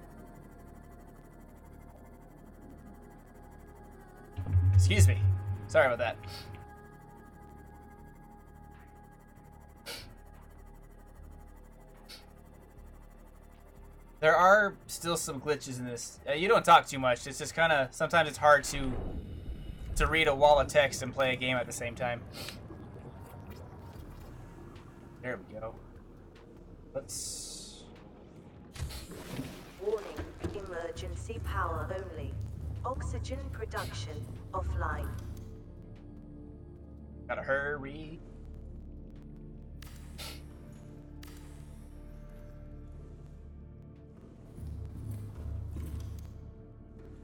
Excuse me. Sorry about that. There are still some glitches in this. You don't talk too much. It's just kind of, sometimes it's hard to read a wall of text and play a game at the same time. There we go. Let's... Warning, emergency power only. Oxygen production offline. Gotta hurry.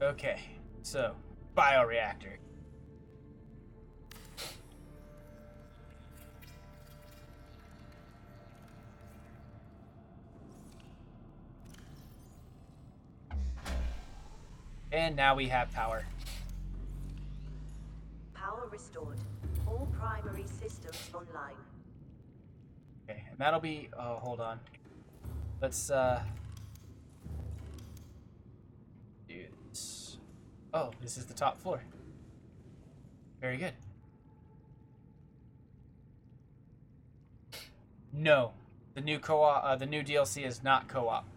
Okay, so, bioreactor. And now we have power. Power restored. All primary systems online. Okay, and that'll be... Oh, hold on. Let's, do this. Oh, this is the top floor. Very good. No. The new co-op, the new DLC is not co-op.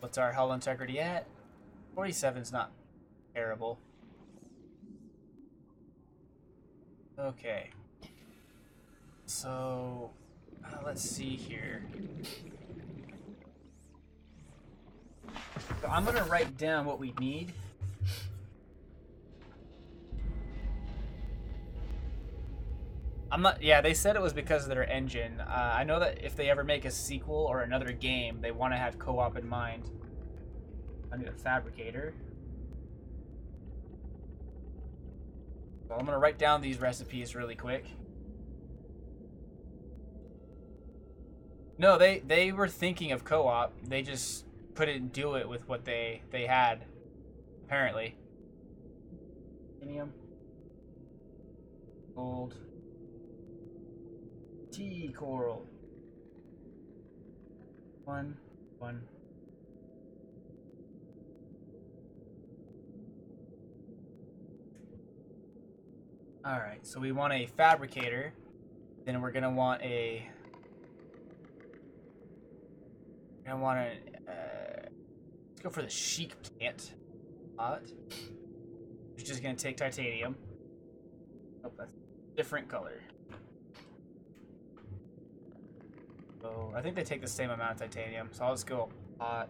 What's our hull integrity at? 47's not terrible. Okay. So, let's see here. So I'm gonna write down what we need. I'm not, yeah, they said it was because of their engine. I know that if they ever make a sequel or another game, they want to have co-op in mind. I need a fabricator. So I'm going to write down these recipes really quick. No, they were thinking of co-op. They just couldn't do it with what they had, apparently. Titanium. Gold. Tea coral. One. Alright, so we want a fabricator. Then we're gonna want a... let's go for the chic plant. Which is just gonna take titanium. Oh, that's a different color. So I think they take the same amount of titanium, so I'll just go hot.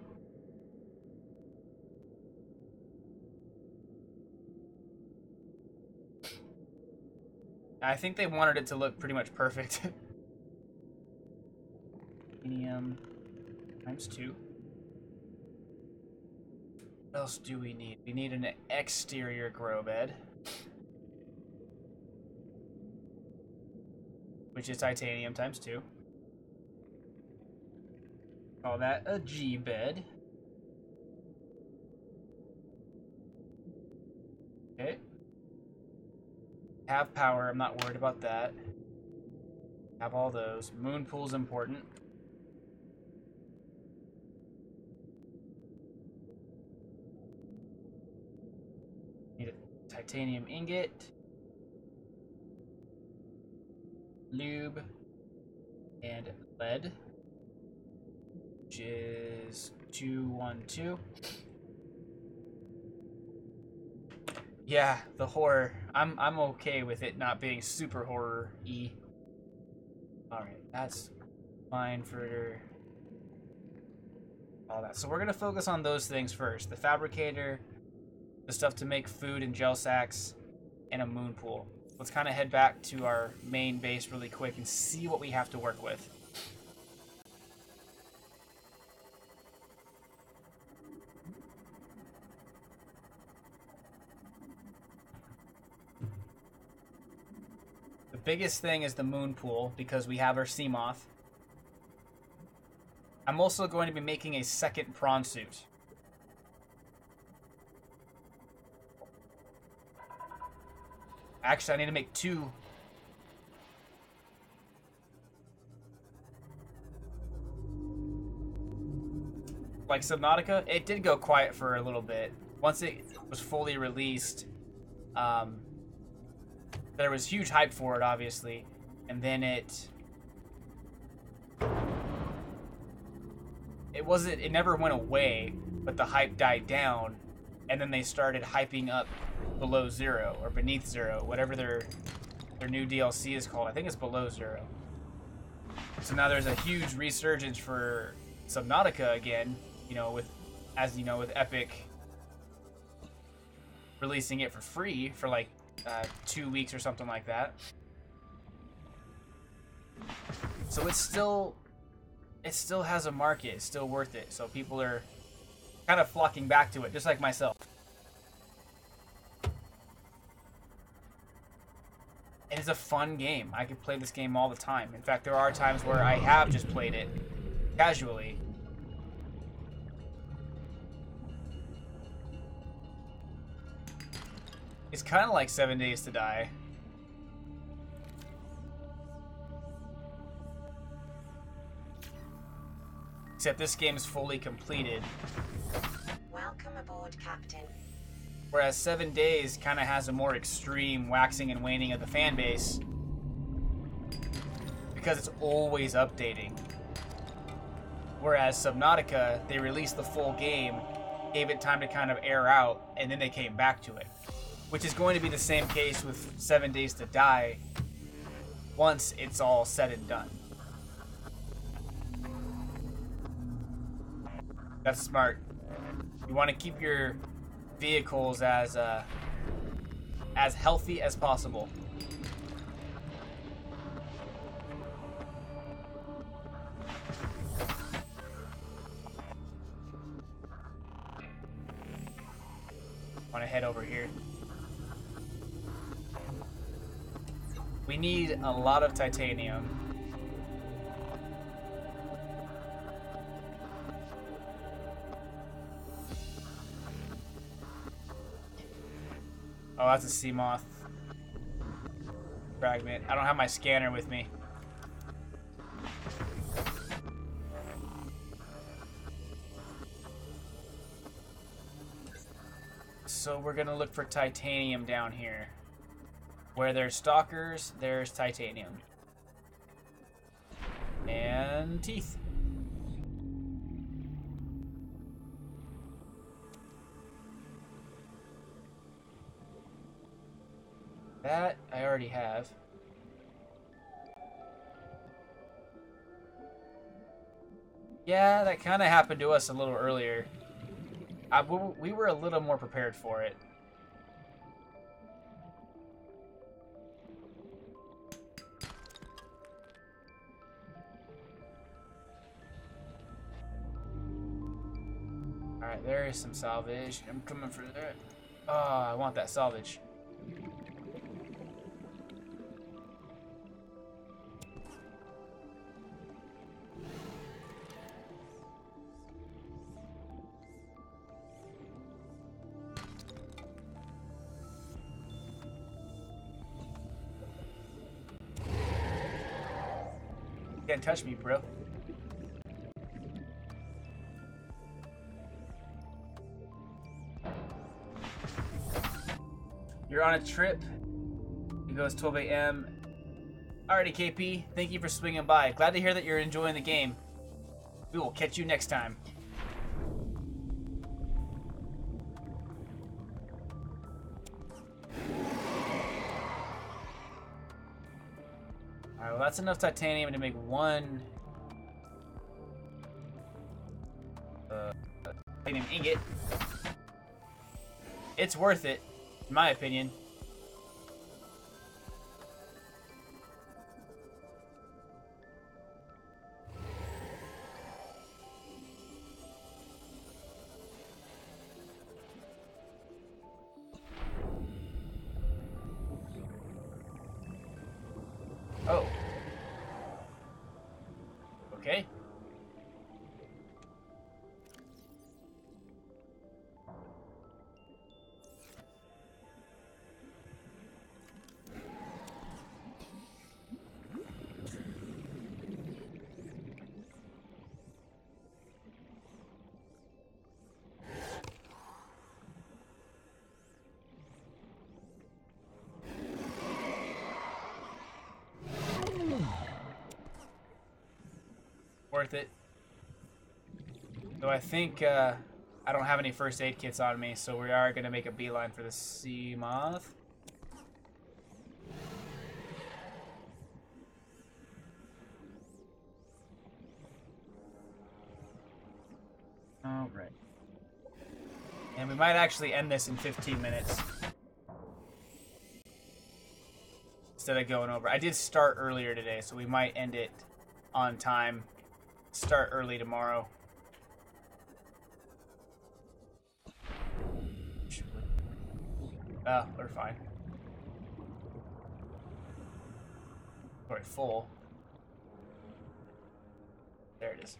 I think they wanted it to look pretty much perfect. Titanium times 2. What else do we need? We need an exterior grow bed, which is titanium times 2. Call that a G bed. Okay. Have power, I'm not worried about that. Have all those. Moon pool's important. Need a titanium ingot. Lube. And lead. Which is 212. Yeah, the horror. I'm okay with it not being super horror-y. Alright, that's fine for all that. So we're gonna focus on those things first. The fabricator, the stuff to make food and gel sacks, and a moon pool. Let's kind of head back to our main base really quick and see what we have to work with. The biggest thing is the moon pool because we have our sea moth. I'm also going to be making a second prawn suit. Actually, I need to make 2. Like Subnautica, it did go quiet for a little bit. Once it was fully released, there was huge hype for it, obviously, and then it never went away, but the hype died down, and then they started hyping up Below Zero, or Beneath Zero, whatever their new DLC is called. I think it's Below Zero. So now there's a huge resurgence for Subnautica again, with Epic releasing it for free for like 2 weeks or something like that. So it still has a market. It's still worth it. So people are kind of flocking back to it, just like myself. And it's a fun game. I could play this game all the time. In fact, there are times where I have just played it casually. It's kind of like 7 Days to Die. Except this game is fully completed. Welcome aboard, Captain. Whereas 7 Days kind of has a more extreme waxing and waning of the fan base. Because it's always updating. Whereas Subnautica, they released the full game, gave it time to kind of air out, and then they came back to it. Which is going to be the same case with 7 Days to Die once it's all said and done. That's smart. You want to keep your vehicles as healthy as possible. Want to head over here. We need a lot of titanium. Oh, that's a sea moth fragment. I don't have my scanner with me. So we're gonna look for titanium down here. Where there's stalkers, there's titanium. And teeth. That I already have. Yeah, that kind of happened to us a little earlier. We were a little more prepared for it. Alright, there is some salvage. I'm coming for that. Oh, I want that salvage. Can't touch me, bro. You're on a trip. It goes 12 a.m. Alrighty, KP. Thank you for swinging by. Glad to hear that you're enjoying the game. We will catch you next time. Alright, well that's enough titanium to make one titanium ingot. It's worth it, in my opinion. Oh. Okay. Worth it. So I think I don't have any first aid kits on me, so we are going to make a beeline for the sea moth. All right. And we might actually end this in 15 minutes. Instead of going over. I did start earlier today, so we might end it on time. Start early tomorrow. We're fine. Sorry, full. There it is.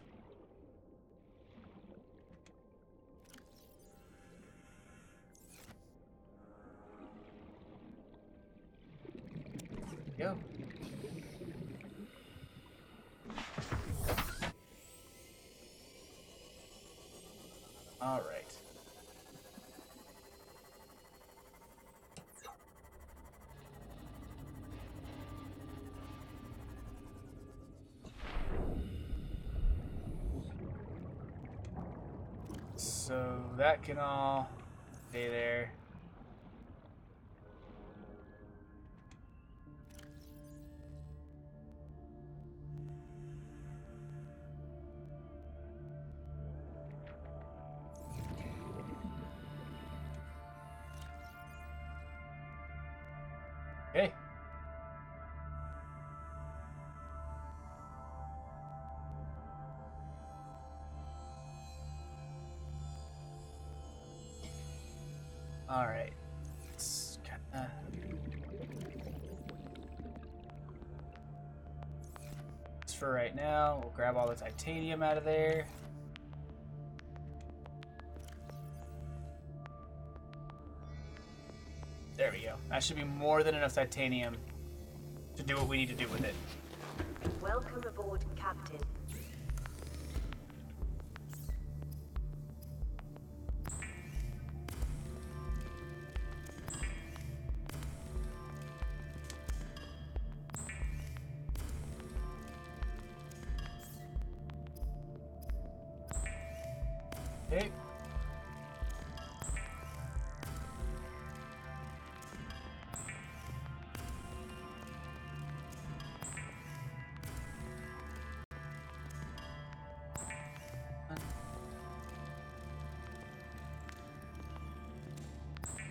Go. All right. So that can all stay there. Okay. All right. It's kinda... Just for right now, we'll grab all the titanium out of there. There we go. That should be more than enough titanium to do what we need to do with it. Welcome aboard, Captain. Okay.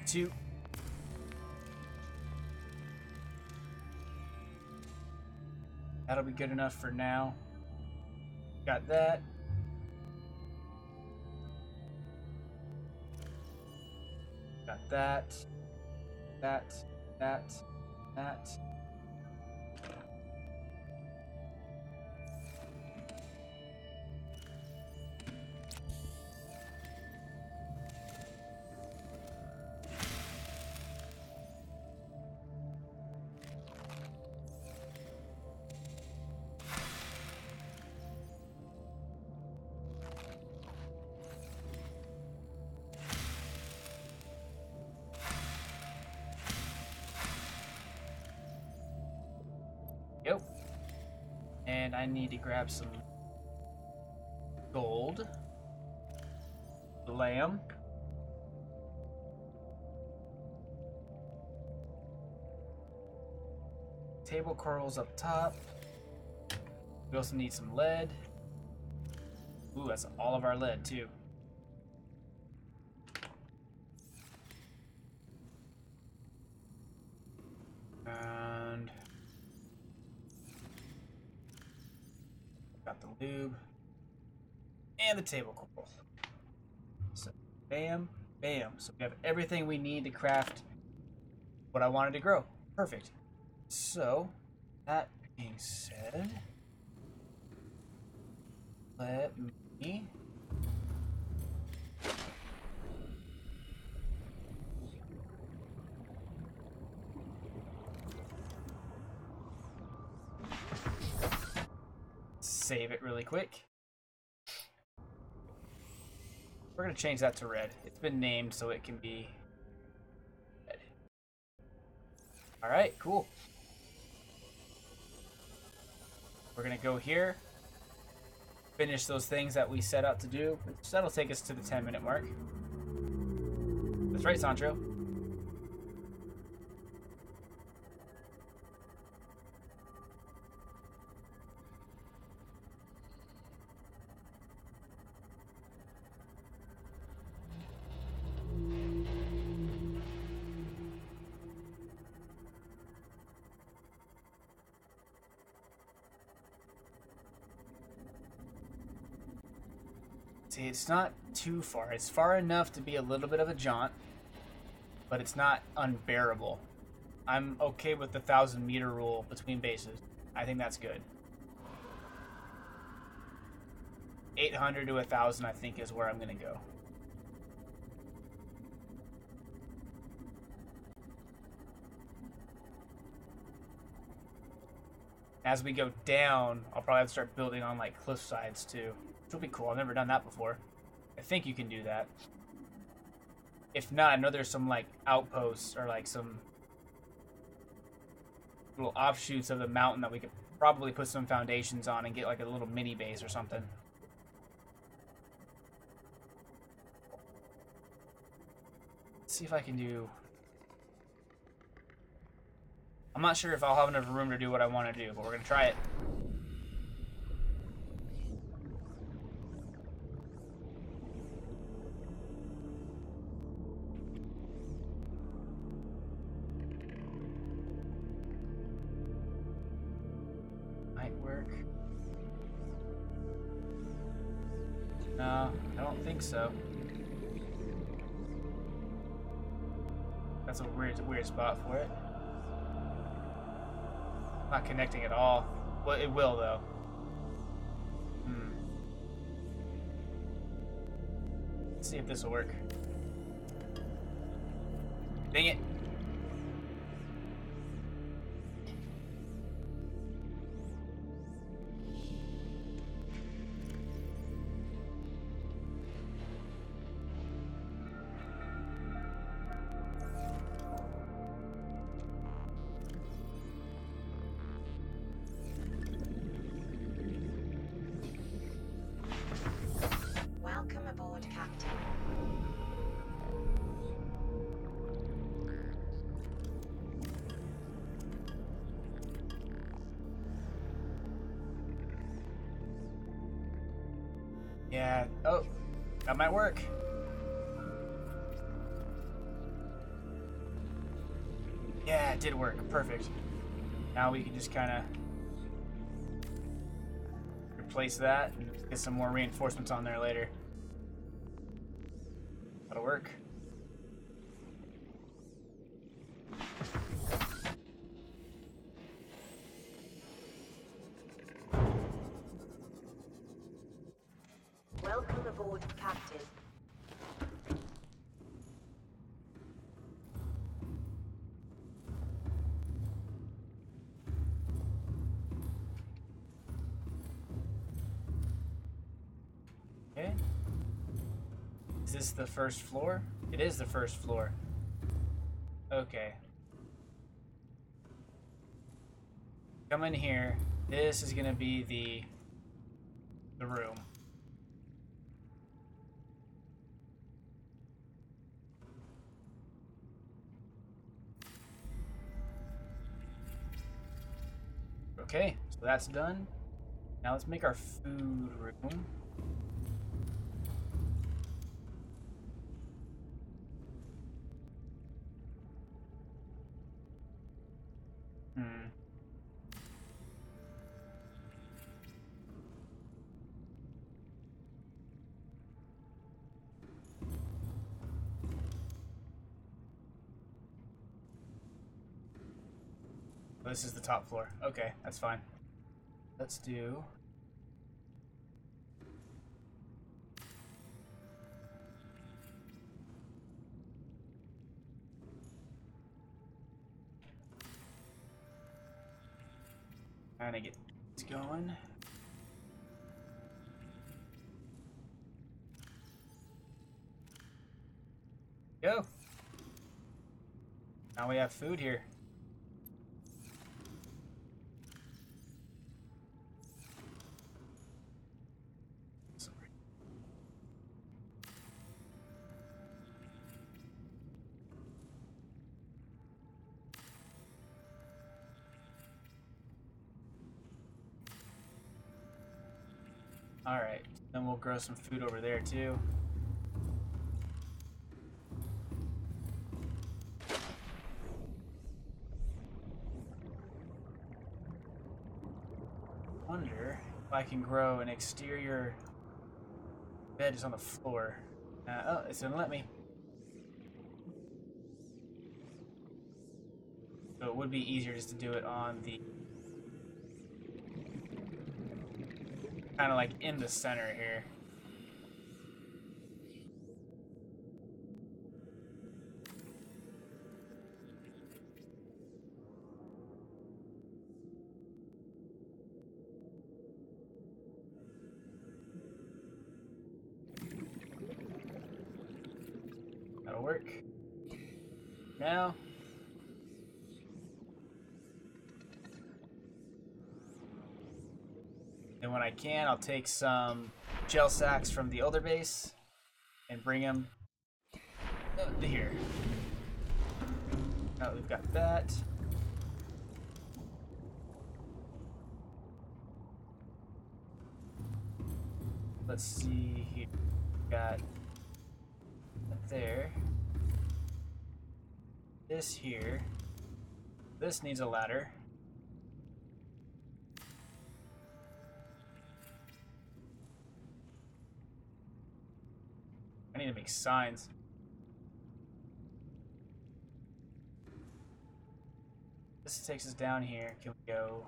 Two. That'll be good enough for now. Got that. Got that. That. And I need to grab some gold. Lamb. Table corals up top. We also need some lead. Ooh, that's all of our lead too. And got the lube and the table coral. So bam, bam. So we have everything we need to craft what I wanted to grow. Perfect. So that being said, let me save it really quick. We're gonna change that to red. It's been named so it can be red. Alright, cool. We're gonna go here, finish those things that we set out to do. That'll take us to the 10-minute mark. That's right, Sancho. See, it's not too far. It's far enough to be a little bit of a jaunt, but it's not unbearable. I'm okay with the 1,000-meter rule between bases. I think that's good. 800 to 1,000, I think, is where I'm going to go. As we go down, I'll probably have to start building on like cliff sides too. Which will be cool. I've never done that before. I think you can do that. If not, I know there's some like outposts or like some little offshoots of the mountain that we could probably put some foundations on and get like a little mini base or something. Let's see if I can do... I'm not sure if I'll have enough room to do what I want to do, but we're going to try it. Might work. No, I don't think so. That's a weird spot for it. Not connecting at all. Well, it will though. Let's see if this will work. Dang it. Welcome aboard, Captain. Yeah. Oh, that might work. Yeah, it did work. Perfect. Now we can just kind of replace that and get some more reinforcements on there later. That'll work. Welcome aboard, Captain. Okay. Is this the first floor? It is the first floor. Okay. Come in here. This is gonna be the room. Okay, so that's done. Now let's make our food room. This is the top floor. Okay, that's fine. Let's do... Trying to get this going. Go! Now we have food here. Alright, then we'll grow some food over there too. Wonder if I can grow an exterior bed just on the floor. Oh, it's gonna let me. So it would be easier just to do it on the... kind of like in the center here. That'll work. Now, and when I can, I'll take some gel sacks from the other base and bring them to here. Now that we've got that. Let's see here. We've got that there. This here. This needs a ladder. I need to make signs. This takes us down here. Can we go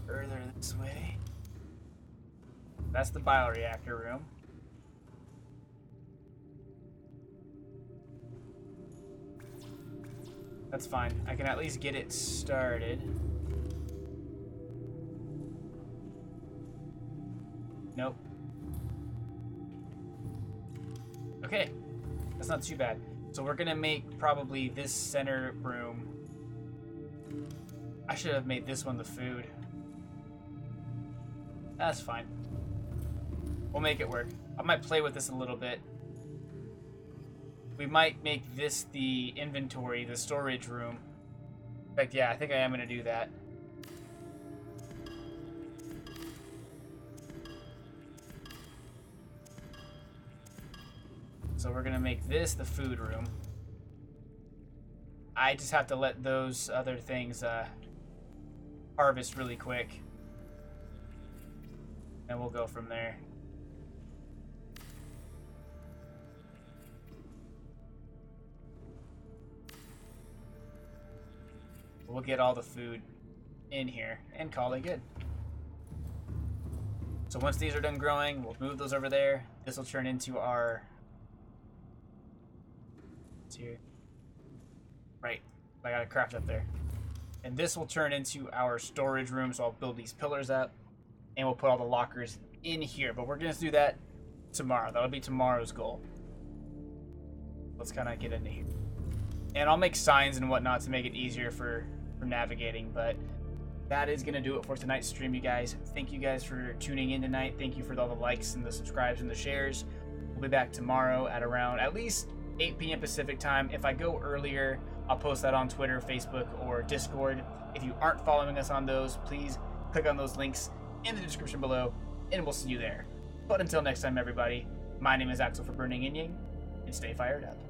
further this way? That's the bioreactor room. That's fine. I can at least get it started. Nope. Okay, that's not too bad. So we're gonna make probably this center room. I should have made this one the food. That's fine. We'll make it work. I might play with this a little bit. We might make this the inventory, the storage room. In fact, yeah, I think I am gonna do that. So we're gonna make this the food room. I just have to let those other things harvest really quick. And we'll go from there. We'll get all the food in here and call it good. So once these are done growing, we'll move those over there. This will turn into our... It's here. Right. I got a craft up there. And this will turn into our storage room, so I'll build these pillars up. And we'll put all the lockers in here. But we're going to do that tomorrow. That'll be tomorrow's goal. Let's kind of get into here. And I'll make signs and whatnot to make it easier for navigating, but that is going to do it for tonight's stream, you guys. Thank you guys for tuning in tonight. Thank you for all the likes and the subscribes and the shares. We'll be back tomorrow at around at least 8 p.m. Pacific time. If I go earlier, I'll post that on Twitter, Facebook, or Discord. If you aren't following us on those, please click on those links in the description below, and we'll see you there. But until next time, everybody, my name is Axel for Burning Yin Yang, and stay fired up.